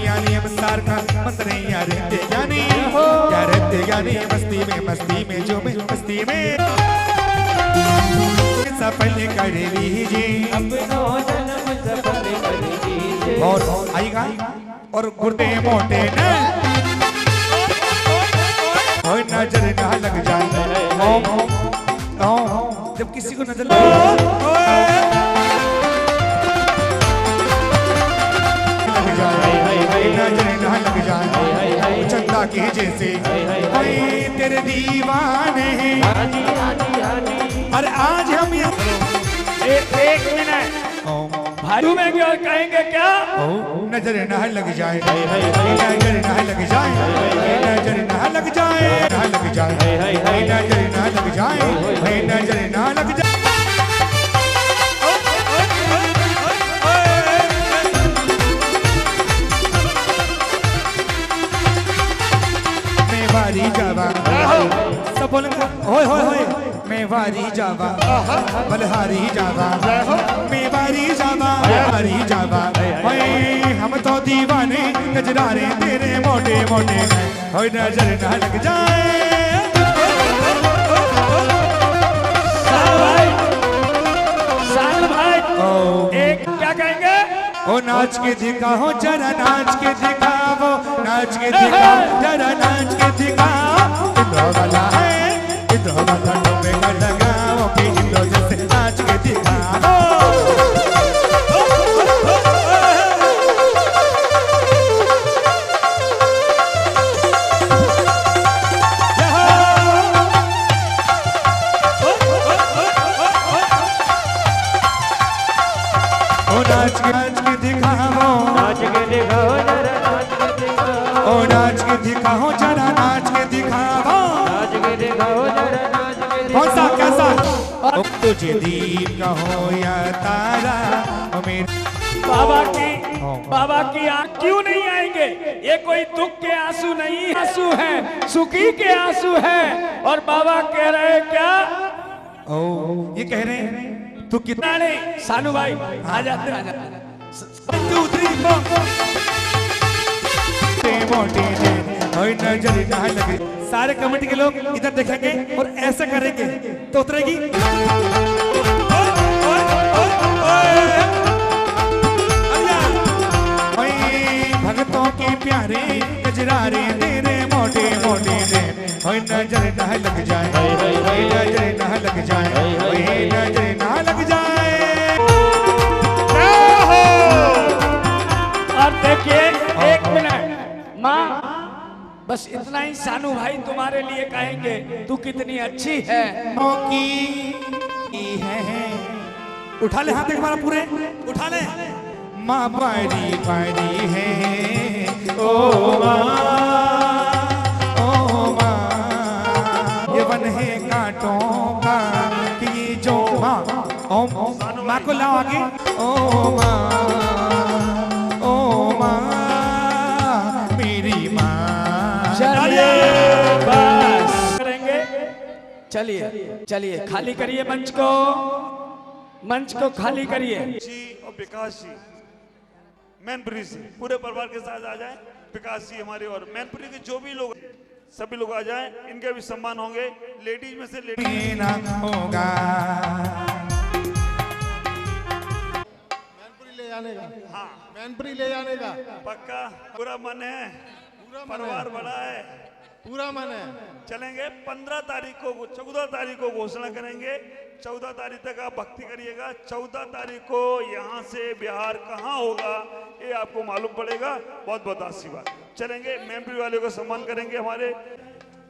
यानी अवतार का मंत्र या रहते ज्ञानी मस्ती में जो मैं मस्ती में सफल कर लीजिए और आएगा और गुर्दे मोटे न और नजर ना लग जाए जब किसी को नजर लग जाए नजर ना लग जाए चंदा के जैसे तेरे दीवाने हैं अरे आज हम एक मिनट भाई में क्या कहेंगे क्या नजर ना लग जाए नजर ना लग जाए नजर ना लग जाए ना लग जाए नजर ना लग जाए नजर ना लग जाए मेवारी जावा सब बोलेंगे होय होय होय मेवारी जावा बलहारी जावा मेवारी जावा हरी जावा हम तो दीवाने गजरारे तेरे मोटे मोटे होय नजर ना लग जाए साल भाई एक क्या कहेंगे ओ नाच के दिखाओ जरा नाच के दिखाओ नाच के दिखाओ जरा नाच के दिखाओ इधर वाला है इधर वाला टोपे का लगाओ कि इधर जैसे नाच के दिखाओ नाच के दिखाओ नाच के दिखाओ जरा नाच के दिखाओ ओ नाच के दिखाओ जरा नाच के दिखाओ नाच के दिखाओ जरा नाच के दिखाओ कौन सा कैसा तुझे दीप कहो या तारा ओ मेरे बाबा की आंख क्यों नहीं आएंगे ये कोई दुख के आंसू नहीं आंसू है सुखी के आंसू है और बाबा कह रहे हैं क्या ओ ये कह रहे हैं तू कितना नहीं सानू भाई आ जाते नजर ना लगे सारे कमेटी के लोग इधर देखेंगे और ऐसा करेंगे तो उतरेगी भगतों के प्यारे गजरारे तेरे मोटे मोटे नजर ना लग जाए नजर ना लग जाए नजर ना लग जाए और देखिए एक मिनट माँ बस इतना ही सानू भाई तुम्हारे लिए कहेंगे तू कितनी अच्छी है उठा ले हाथ एक बार पूरे उठा ले माँ पारी पारी है ओ माँ ये वन है कांटों का कि जो माँ माँ को लाओ आगे ओ माँ मेरी माँ चलिए बस करेंगे चलिए चलिए खाली करिए मंच को खाली करिए जी और विकास जी मैनपुरी से पूरे परिवार के साथ आ जाए विकास जी हमारे और मैनपुरी के जो भी लोग सभी लोग आ जाएं इनके भी सम्मान होंगे लेडीज में से लेडीज होगा मैनपुरी ले जाने का हाँ मैनपुरी ले जाने का पक्का पूरा मन है परिवार बड़ा है पूरा मन है चलेंगे 15 तारीख को 14 तारीख को घोषणा करेंगे 14 तारीख तक आप भक्ति करिएगा 14 तारीख को यहाँ से बिहार कहाँ होगा ये आपको मालूम पड़ेगा बहुत बहुत आशीर्वाद चलेंगे मेमरी वाले को सम्मान करेंगे हमारे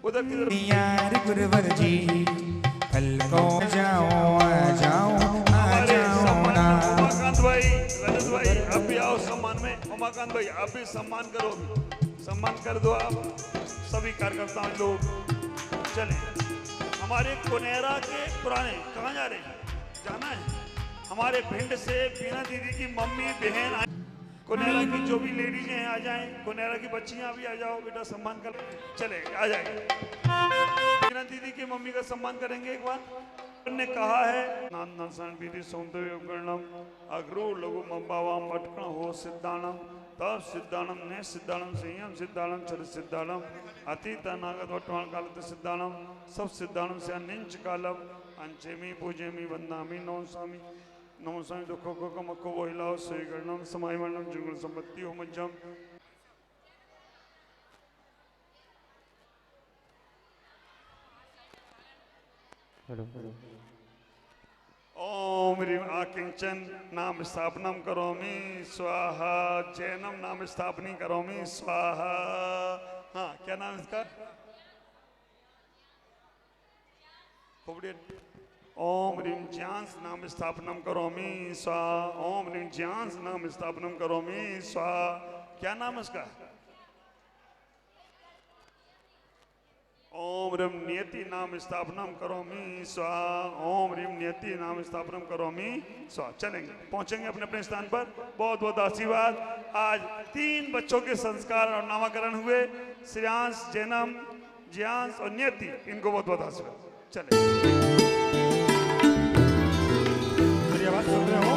उधर की यार गुरुवर जी कल को जाओ ना उमाकांत भाई रजत भाई आप भी आओ सम्मान में उमाकांत भाई आप भी सम्मान करो सम्मान कर दो आप सभी कार्यकर्ता लोग चलें हमारे कोनेरा के पुराने कहाँ जा रहे हैं जाना है हमारे भिंड से बीना दीदी की मम्मी बहन आई कोनेरा की जो भी लेडीज हैं आ जाएं कोनेरा की बच्चियां भी आ जाओ बेटा सम्मान कर चले आ जाएंगे बीना दीदी की मम्मी का सम्मान करेंगे एक बार ने कहा है नान विधि सौंदर्य उपकरणम अग्रो लघु मम्बावा मटकण हो सिद्धाणम तब सिद्धाणम ने सिद्धाणम संयम सिद्धाणम चर सिद्धाणम अतीत अनागत वर्तमान काल सिद्धाणम सब सिद्धाणम से अनिंच कालम अंचेमी पूजेमी वंदामी नमस्वामी नमस्वामी दुखो को मक्को वहिलाओ स्वीकरणम समाय वर्णम जुगुण संपत्ति हो मज्जम ओम ह्रीम आकिंचन नाम स्थापनम करोमि स्वाहा जैनम नाम स्थापनी करोमि स्वाहा। हाँ क्या नाम इसका? ओम ह्रीम ज्ञांस नाम स्थापनम करोमि स्वाहा। ओम ह्रीम ज्ञांस नाम स्थापनम करोमि स्वाहा। क्या नाम इसका? ओम ह्रीम नियति नाम स्थापनम करोमि स्वाहा। ओम ह्रीम नियति नाम स्थापनम करोमि स्वाहा। चलेंगे, पहुंचेंगे अपने अपने स्थान पर। बहुत बहुत आशीर्वाद। आज 3 बच्चों के संस्कार और नामकरण हुए, श्रेयांश, जैनम, ज्यांश और नियति। इनको बहुत बहुत आशीर्वाद। चलें, मेरी आवाज सुन रहे हो?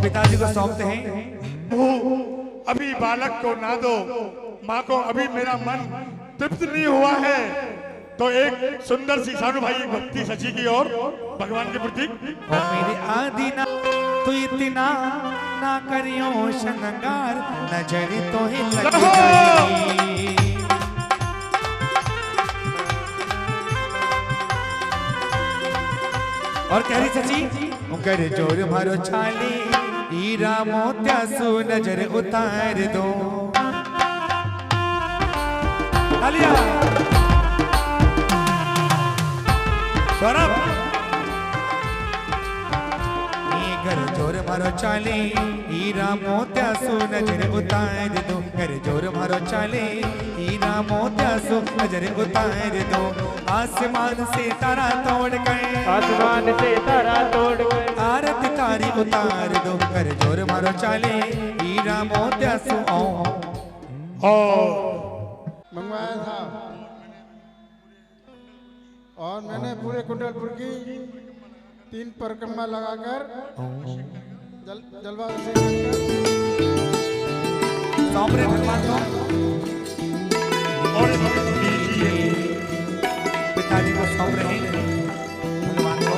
पिताजी को सौंपते हैं। अभी बालक को ना दो, माँ को अभी मेरा मन तृप्त नहीं हुआ है, तो एक सुंदर सी सानू भाई भक्ति सची की और भगवान के प्रति। मेरे आदीना तू इतना ना करियो श्रृंगार, नजर तो ही लग गई। और कह रही सची कर जोर मारो छाली, हीरा मोत्या सु नजर उतार दो। तालियां सौरभ। कर जोर मारो चाली, हीरा मोत्या सु नजर उतार दो। कर जोर मारो चाली, हीरा मोत्या सु नजर उतार दो। आसमान से तारा तोड़ गए, आसमान से तारा तोड़ गए, आरती तारी उतार दो। कर जोर मारो चाली, हीरा मोत्या सु। मंगवाया था और मैंने पूरे कुंडलपुर की 3 परिक्रमा लगाकर जलवा से और पिताजी को सौंप रहे हैं भगवान को।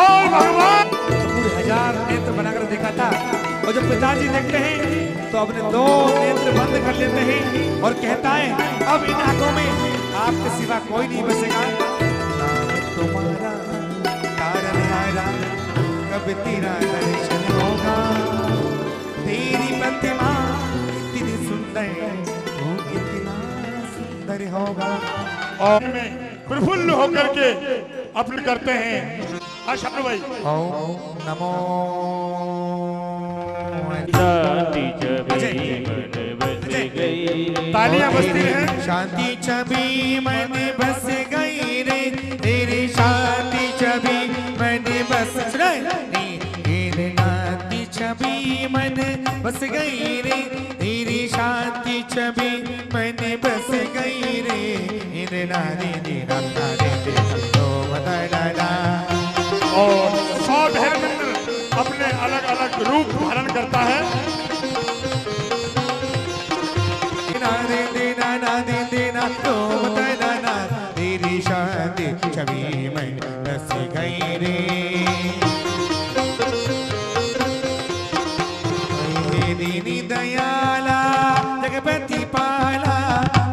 और भगवान पूरे 1000 नेत्र बनाकर देखा था, और जब पिताजी देखते हैं तो अपने 2 नेत्र बंद कर लेते हैं और कहता है अब इन आंखों में आपके सिवा कोई नहीं बसेगा। नाम तुम्हारा तारन हारा, कब तेरा दर्शन होगा। तेरी प्रतिमा इतनी सुंदर, वो कितना सुंदर होगा। और में प्रफुल्ल होकर के अपने करते हैं। आशा भाई ओम नमो तालियां बजती हैं। शांति छवि मन बस गई रे, तेरी शांति छवि मन बस तेरी शांति छवि मन बस गई रे, तेरी शांति छवि मन बस गई रे। और 100 मंदिर अपने अलग अलग रूप धारण करता है। तेरी शांति छवि में बस गई रे, दीनी दयाला जगपति पाला,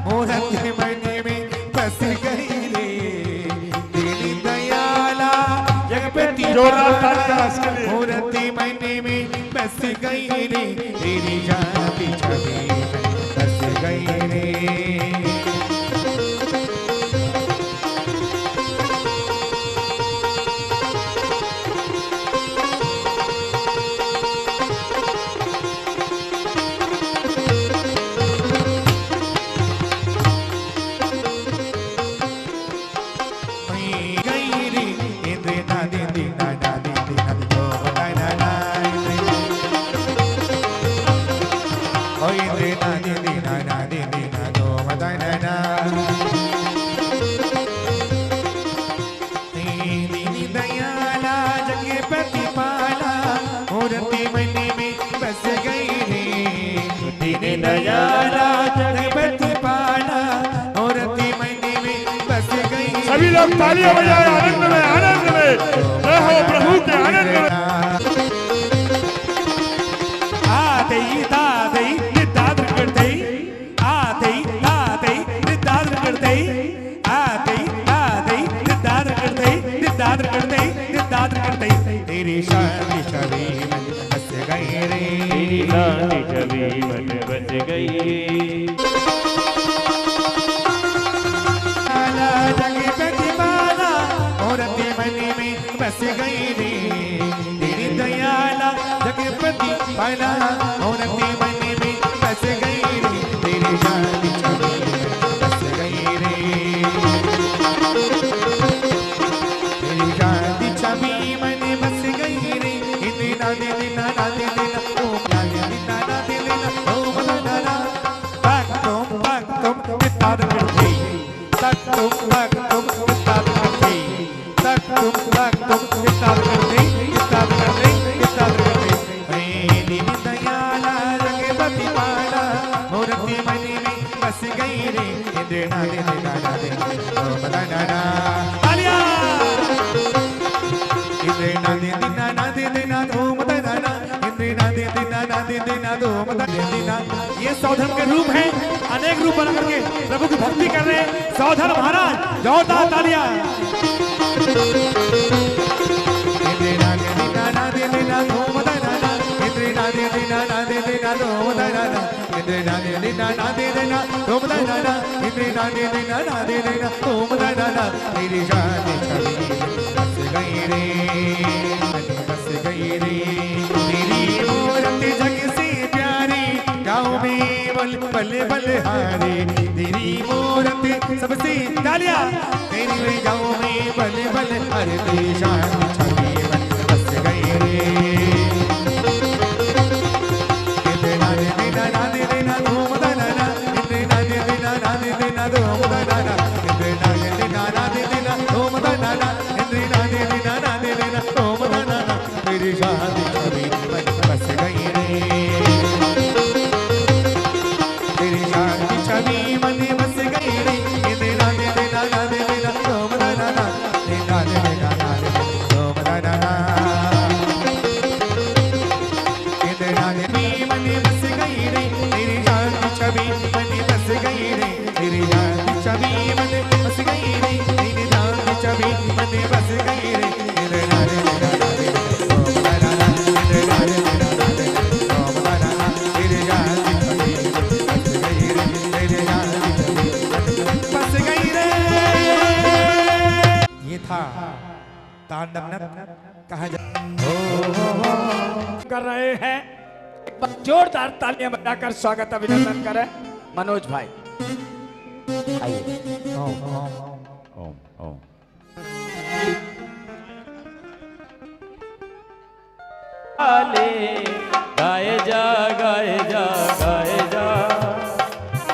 मोहन मन में बस गई रे। दीनी दयाला जगपति मूर्ति मन में बस गई रे, तेरी शांति छवि में बस गई रे। दयाला जगपति पाला और अति मनी में बस गई। सभी लोग तालियां बजाए आनंद में रहो प्रभु के आनंद में। आदई दादई निदाद्र करदई आदई दादई निदाद्र करदई आदई दादई निदाद्र करदई निदाद्र करदई निदाद्र करदई। तेरी शान छवि मन बस गई रे तेरी शान छवि मन बस गई। आला जगपति बाला और अति मनी में बस गई रे तेरी दयाला जगपति पाला और अति मनी में बस गई रे तेरी शान छवि में बस गई रे तेरी शान छवि मन बस गई रे। इतना दिना ना दिना ओम ना दिना ना दिना ओम ना ना तक तुम किताब करती तक तुम किताब करती तक तुम किताब करती किताब करती किताब करती। रे दयाला जगपति पाला मूर्ति मनी में बस गई रे इंद्रना दिना ओम ना ना तालियां इंद्रना दिना ओम ना ना इंद्रना दिना। ये सौधन के रूप हैं, अनेक रूप बना करके प्रभु की भक्ति कर रहे हैं सौधन महाराज। जोरदार तालियां। मेरी जान छवि बस गई रे बस गई रे तेरी मूरत जग से प्यारी गाँव में बल बल हारे तेरी मूरत सबसे तालियां तेरी गाँव में बल बल हरे तेरी शान छवि बस गई रे। मेरी शान छवि बस गई रे तेरी शान छवि मन बस गई रे। देना ओम ना ना देना ओम ना ना देना मन बस गई रे तेरी शान छवि मन बस गई रे तेरी शान छवि मन बस गई रे तेरी शान छवि मन बस गई रे। कहा कर रहे हैं जोरदार तालियां बजाकर स्वागत अभिनंदन करें मनोज भाई। गाए जा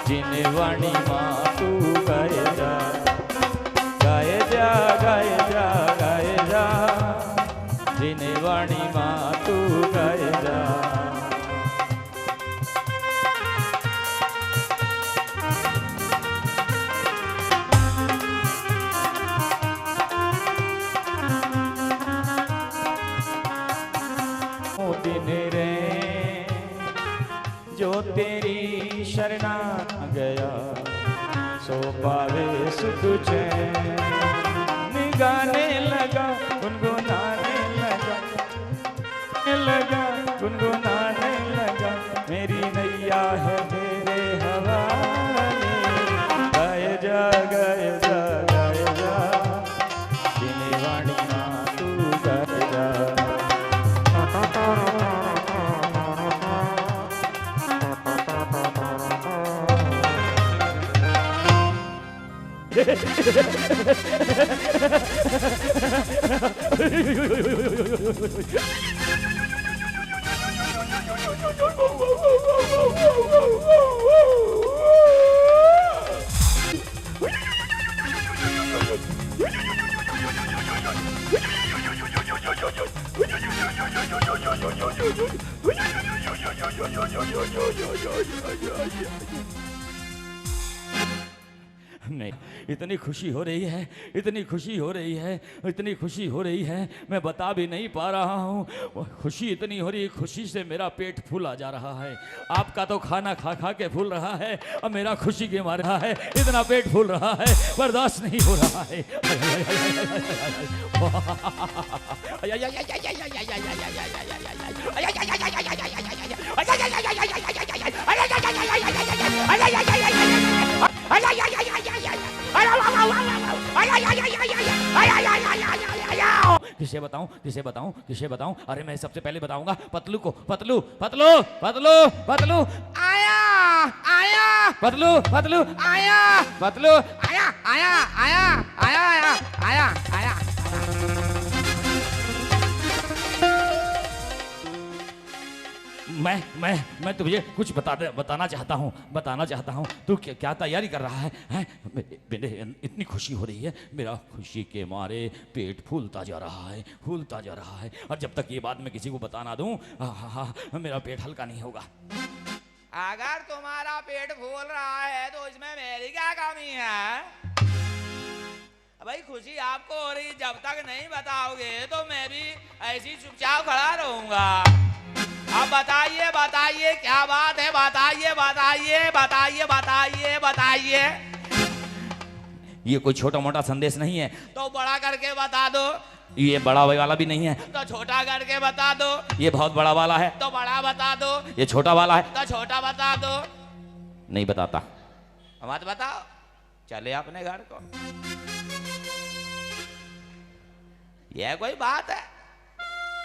जिन वाणी माँ तू गाए जा जिन वाणी माँ तू गाए जा। दिन रे जो तेरी शरणा गया सो पावे सुख चैन गाने लगा गुनगुनाने लगा गुनगुनाने लगा मेरी नैया है मेरे हवाले। गाए जा जिन्हें वाणी माँ तू गाए जा। नहीं, इतनी खुशी हो रही है, इतनी खुशी हो रही है, इतनी खुशी हो रही है, मैं बता भी नहीं पा रहा हूँ। खुशी इतनी हो रही है, खुशी से मेरा पेट फूला जा रहा है। आपका तो खाना खा खा के फूल रहा है और मेरा खुशी के मारे रहा है, इतना पेट फूल रहा है, बर्दाश्त नहीं हो रहा है। किसे बताऊं, किसे बताऊं, किसे बताऊं? अरे मैं सबसे पहले बताऊंगा पतलू को। पतलू पतलू पतलू पतलू आया आया, पतलू पतलू आया, पतलू आया आया आया आया आया आया आया। मैं तुझे कुछ बताना चाहता हूँ। तू क्या तैयारी कर रहा है, हैं? मेरे इतनी खुशी हो रही है, मेरा खुशी के मारे पेट फूलता जा रहा है, और जब तक ये बात मैं किसी को बता ना दूं, मेरा पेट हल्का नहीं होगा। अगर तुम्हारा पेट फूल रहा है तो इसमें मेरी क्या कमी है? भाई खुशी आपको हो रही, जब तक नहीं बताओगे तो मैं भी ऐसी चुपचाप खड़ा रहूंगा। अब बताइए बताइए क्या बात है, बताइए बताइए बताइए बताइए बताइए। ये कोई छोटा मोटा संदेश नहीं है, तो बड़ा करके बता दो। ये बड़ा वाला भी नहीं है, तो छोटा करके बता दो। ये बहुत बड़ा वाला है, तो बड़ा बता दो। ये छोटा वाला है, तो छोटा बता दो। नहीं बताता। मत बताओ, चले अपने घर को। यह कोई बात है?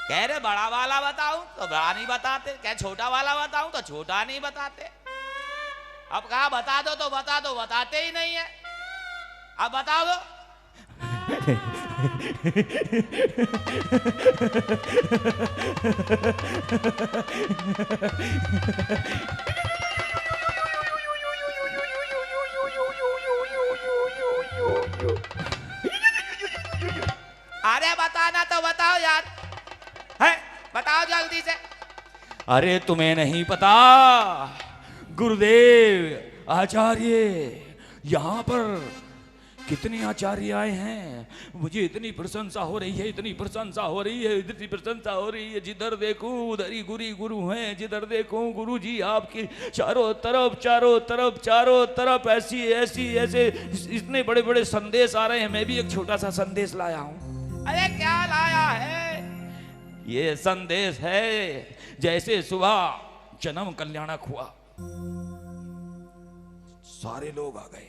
कह रहे बड़ा वाला बताऊं तो बड़ा नहीं बताते, कह छोटा वाला बताऊं तो छोटा नहीं बताते। अब कहा बता दो तो बता दो, बताते ही नहीं है। अब बता दो। अरे बताना तो बताओ यार, है बताओ जल्दी से। अरे तुम्हें नहीं पता, गुरुदेव आचार्य यहाँ पर कितने आचार्य आए हैं। मुझे इतनी प्रशंसा हो रही है, इतनी प्रशंसा हो रही है, इतनी प्रशंसा हो रही है। जिधर देखूं उधर ही गुरु हैं, जिधर देखूं गुरु जी आपकी चारों तरफ ऐसी ऐसे इतने बड़े बड़े संदेश आ रहे हैं। मैं भी एक छोटा सा संदेश लाया हूं। अरे क्या लाया है? ये संदेश है, जैसे सुबह जन्म कल्याणक हुआ, सारे लोग आ गए।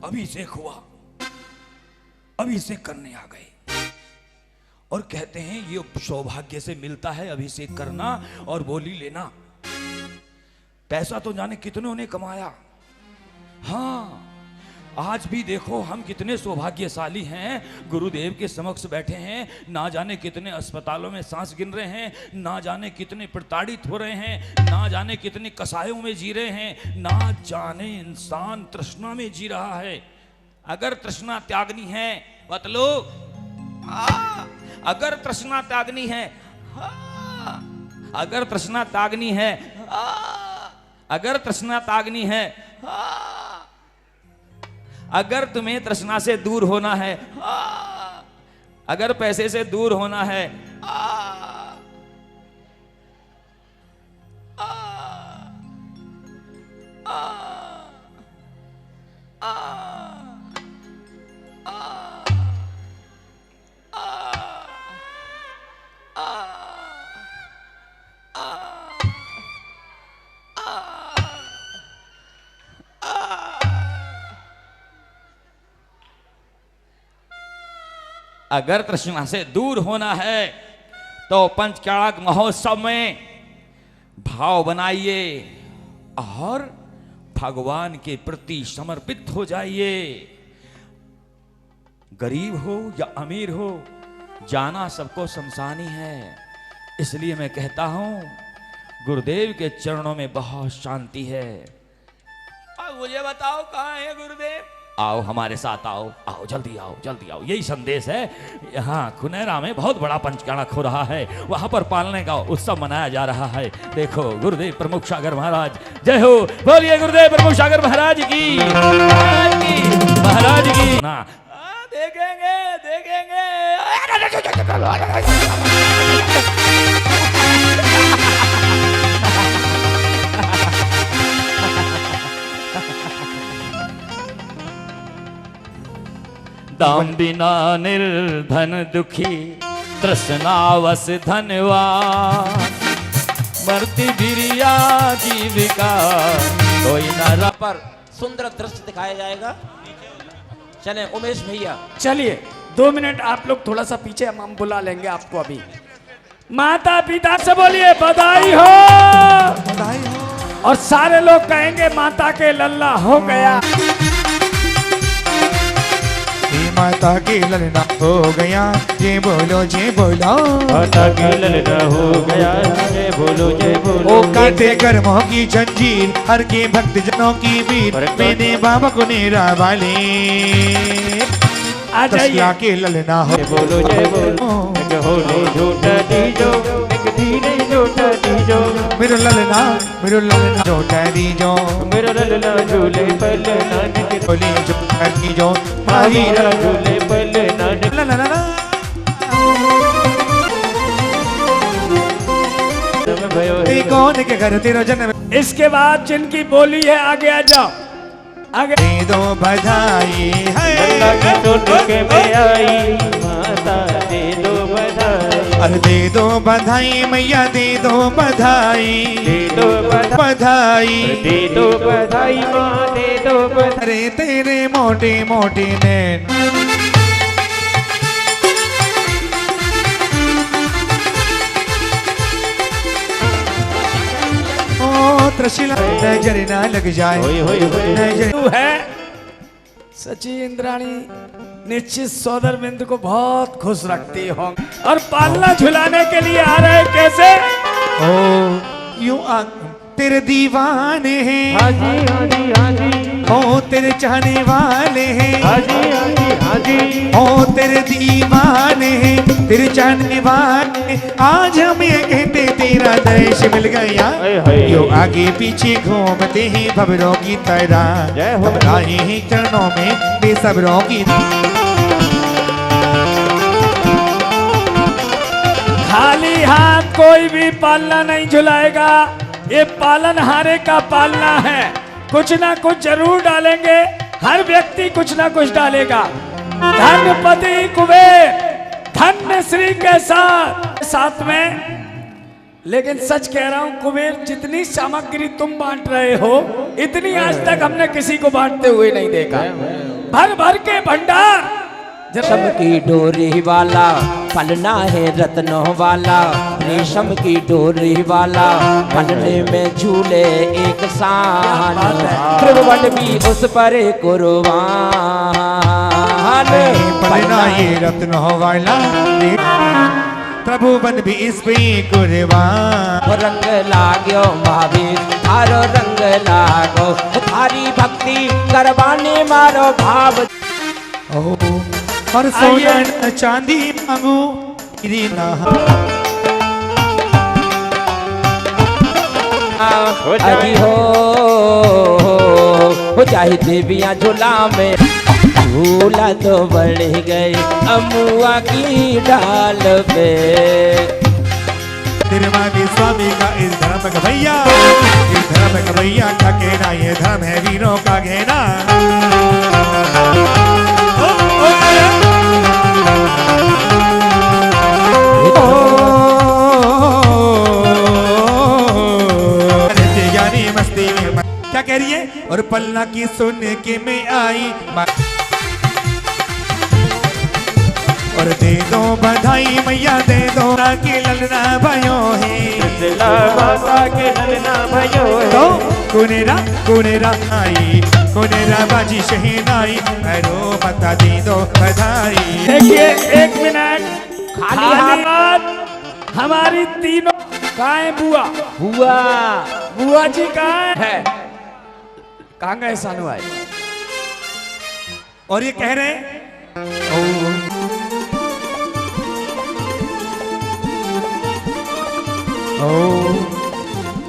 अभिषेक हुआ, अभिषेक करने आ गए, और कहते हैं ये सौभाग्य से मिलता है अभिषेक करना और बोली लेना। पैसा तो जाने कितनों ने कमाया। हाँ, आज भी देखो हम कितने सौभाग्यशाली हैं, गुरुदेव के समक्ष बैठे हैं। ना जाने कितने अस्पतालों में सांस गिन रहे हैं, ना जाने कितने प्रताड़ित हो रहे हैं, ना जाने कितने कसायों में जी रहे हैं, ना जाने इंसान तृष्णा में जी रहा है। अगर तृष्णा त्यागनी है बतलो, अगर तृष्णा त्यागनी है, अगर तृष्णा त्यागनी है, अगर तृष्णा त्यागनी है, अगर तुम्हें तृष्णा से दूर होना है, अगर पैसे से दूर होना है, अगर तृष्णा से दूर होना है तो पंचकाड़क महोत्सव में भाव बनाइए और भगवान के प्रति समर्पित हो जाइए। गरीब हो या अमीर हो, जाना सबको शमशान ही है। इसलिए मैं कहता हूं, गुरुदेव के चरणों में बहुत शांति है। अब मुझे बताओ कहाँ है गुरुदेव? आओ हमारे साथ आओ, आओ जल्दी आओ, जल्दी आओ। यही संदेश है। यहाँ खुनेरा में बहुत बड़ा पंचकाणक हो रहा है, वहाँ पर पालने का उत्सव मनाया जा रहा है। देखो गुरुदेव प्रमुख सागर महाराज, जय हो, बोलिए गुरुदेव प्रमुख सागर महाराज की, महाराज की ना। देखेंगे देखेंगे। दाम बिना निर्धन दुखी, तृष्णावश धनवान, मरती बिरिया जीविका कोई न। पर सुंदर दृश्य दिखाया जाएगा। चले उमेश भैया, चलिए 2 मिनट आप लोग थोड़ा सा पीछे, हम बुला लेंगे आपको अभी। माता पिता से बोलिए बधाई हो, बधाई हो। और सारे लोग कहेंगे माता के लल्ला हो गया। माता की ललना हो गया, ये बोलो जे बोलो। माता की ललना हो गया, जय बोलो जय बोलो। ओ काटे कर्मों की जंजीर, हर के भक्त जनों की वीर, मैंने बाबा को नेरा वाले आ जाइए के ललना हो। जय बोलो जय बोलो। एक होले झूठा दीजो, एक धीरे झूठा दीजो। मेरो ललना झूठा दीजो, मेरो ललना झूले पल नानक बोले झूठा दीजो। महावीरा झूले पल नानक। ललना कौन के घर तेरा जन्म। इसके बाद जिनकी बोली है आगे आ जाओ, आगे। दे दो बधाई है, लल्ला की टोट के में आई, माता दे दो बधाई। अरे दे दो बधाई मैया, दे दो बधाई, दे दो बधाई, दे दो बधाई माँ, दे दो बधाई। अरे तेरे मोटे मोटे नैन, ओ त्रिशिला नजर ना लग जाए। नजर तू है सची इंद्राणी, निश्चित सौदर बिंदु को बहुत खुश रखती हो। और पालना झुलाने के लिए आ रहे कैसे? ओ यू तेरे दीवाने हैं, हाजी हाजी हाजी। ओ तेरे चाहने वाले हैं, हाजी हाजी हाजी। ओ तेरे दीवाने हैं, तेरे चाहने वाले। आज हम ये कहते तेरा दर्श मिल गया, यो आगे पीछे घूमते हैं भवरों की तरह। हम आए हैं चरणों में बेसब्रों की। खाली हाथ कोई भी पालना नहीं झुलाएगा, ये पालनहारे का पालना है। कुछ ना कुछ जरूर डालेंगे, हर व्यक्ति कुछ ना कुछ डालेगा। धनपति कुबेर, धन्य श्री के साथ में। लेकिन सच कह रहा हूं कुबेर, जितनी सामग्री तुम बांट रहे हो, इतनी आज तक हमने किसी को बांटते हुए नहीं देखा। भर भर के भंडार। रेशम की डोरी वाला पलना है रत्नों वाला, रेशम की डोरी वाला पलने में झूले एक सान, त्रिभुवन भी उस पर कुर्बान। पलना ये रत्नों वाला, त्रिभुवन भी इस पे कुर्बान। रंग लागो महावीर, थारो रंग लागो, थारी भक्ति करवाने मारो भाव। और सोना चांदी मांगू अजी हो चाहे देवियाँ झूला में, झूला तो बढ़ गई अमुआ की डाल पे। तिरुमावी स्वामी का इस धर्म का भैया, इस धर्म का भैया का कहना, ये धर्म है वीरों का कहना। मस्ती में क्या कह रही है? और पलना की सुन के मैं आई, और दे दो बधाई मैया, दे दो के ललना भयो है, माता के ललना भयो है। तो कुनेरा आई, कुनेरा बाजी शहनाई, रो बता दे दो बधाई। देखिए 1 मिनट, खाली हाथ हमारी तीनों कहाँ है? बुआ जी कहाँ है? कहाँ गए सानू भाई? और ये कह रहे हैं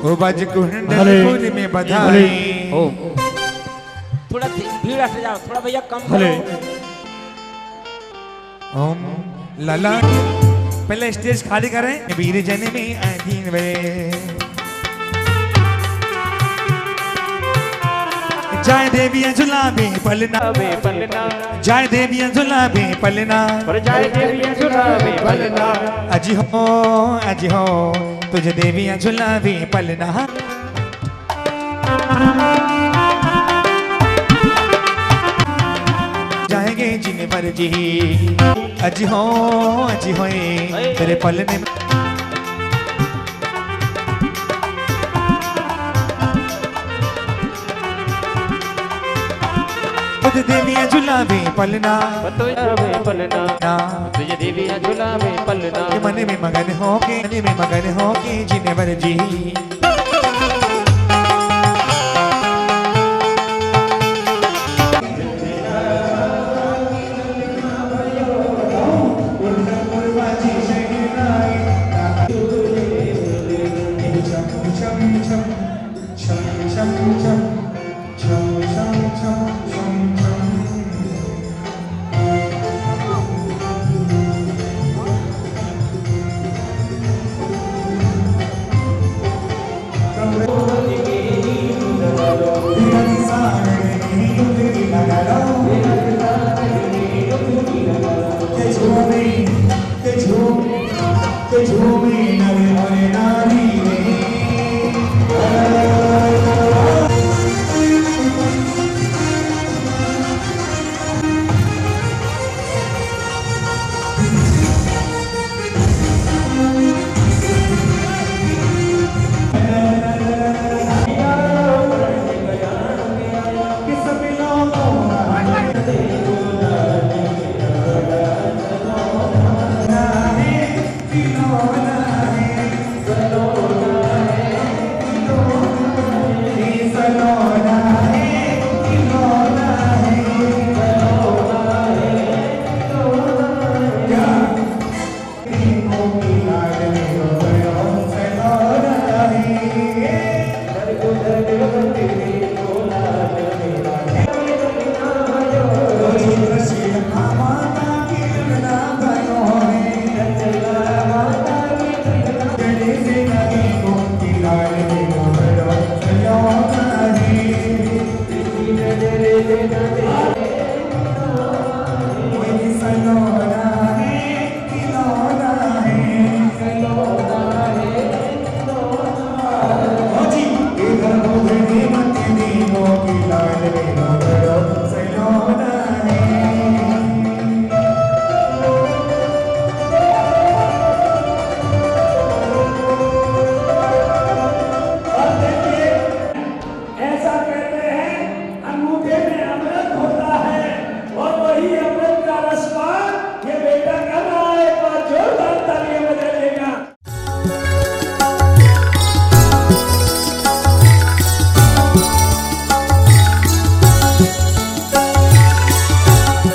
ओ बज कुंडलपुर में बधाई। थोड़ा भीड़ हट जाओ, थोड़ा भैया कम भले। करो। ओम लला पहले स्टेज खाली करें। वीर जन में अधीन वे जय देवियां झुलावे पलना, जय देवियां झुलावे पलना, जय देवियां झुलावे पलना। अजी हो तुझे देवियां झुलावे पलना। जाएंगे जिन पर जी अजी हो तेरे पलने। तुझे देवियां झुलावे पलना, तुझे देवियां झुलावे पलना। मन में मगन हो के जिने वर जी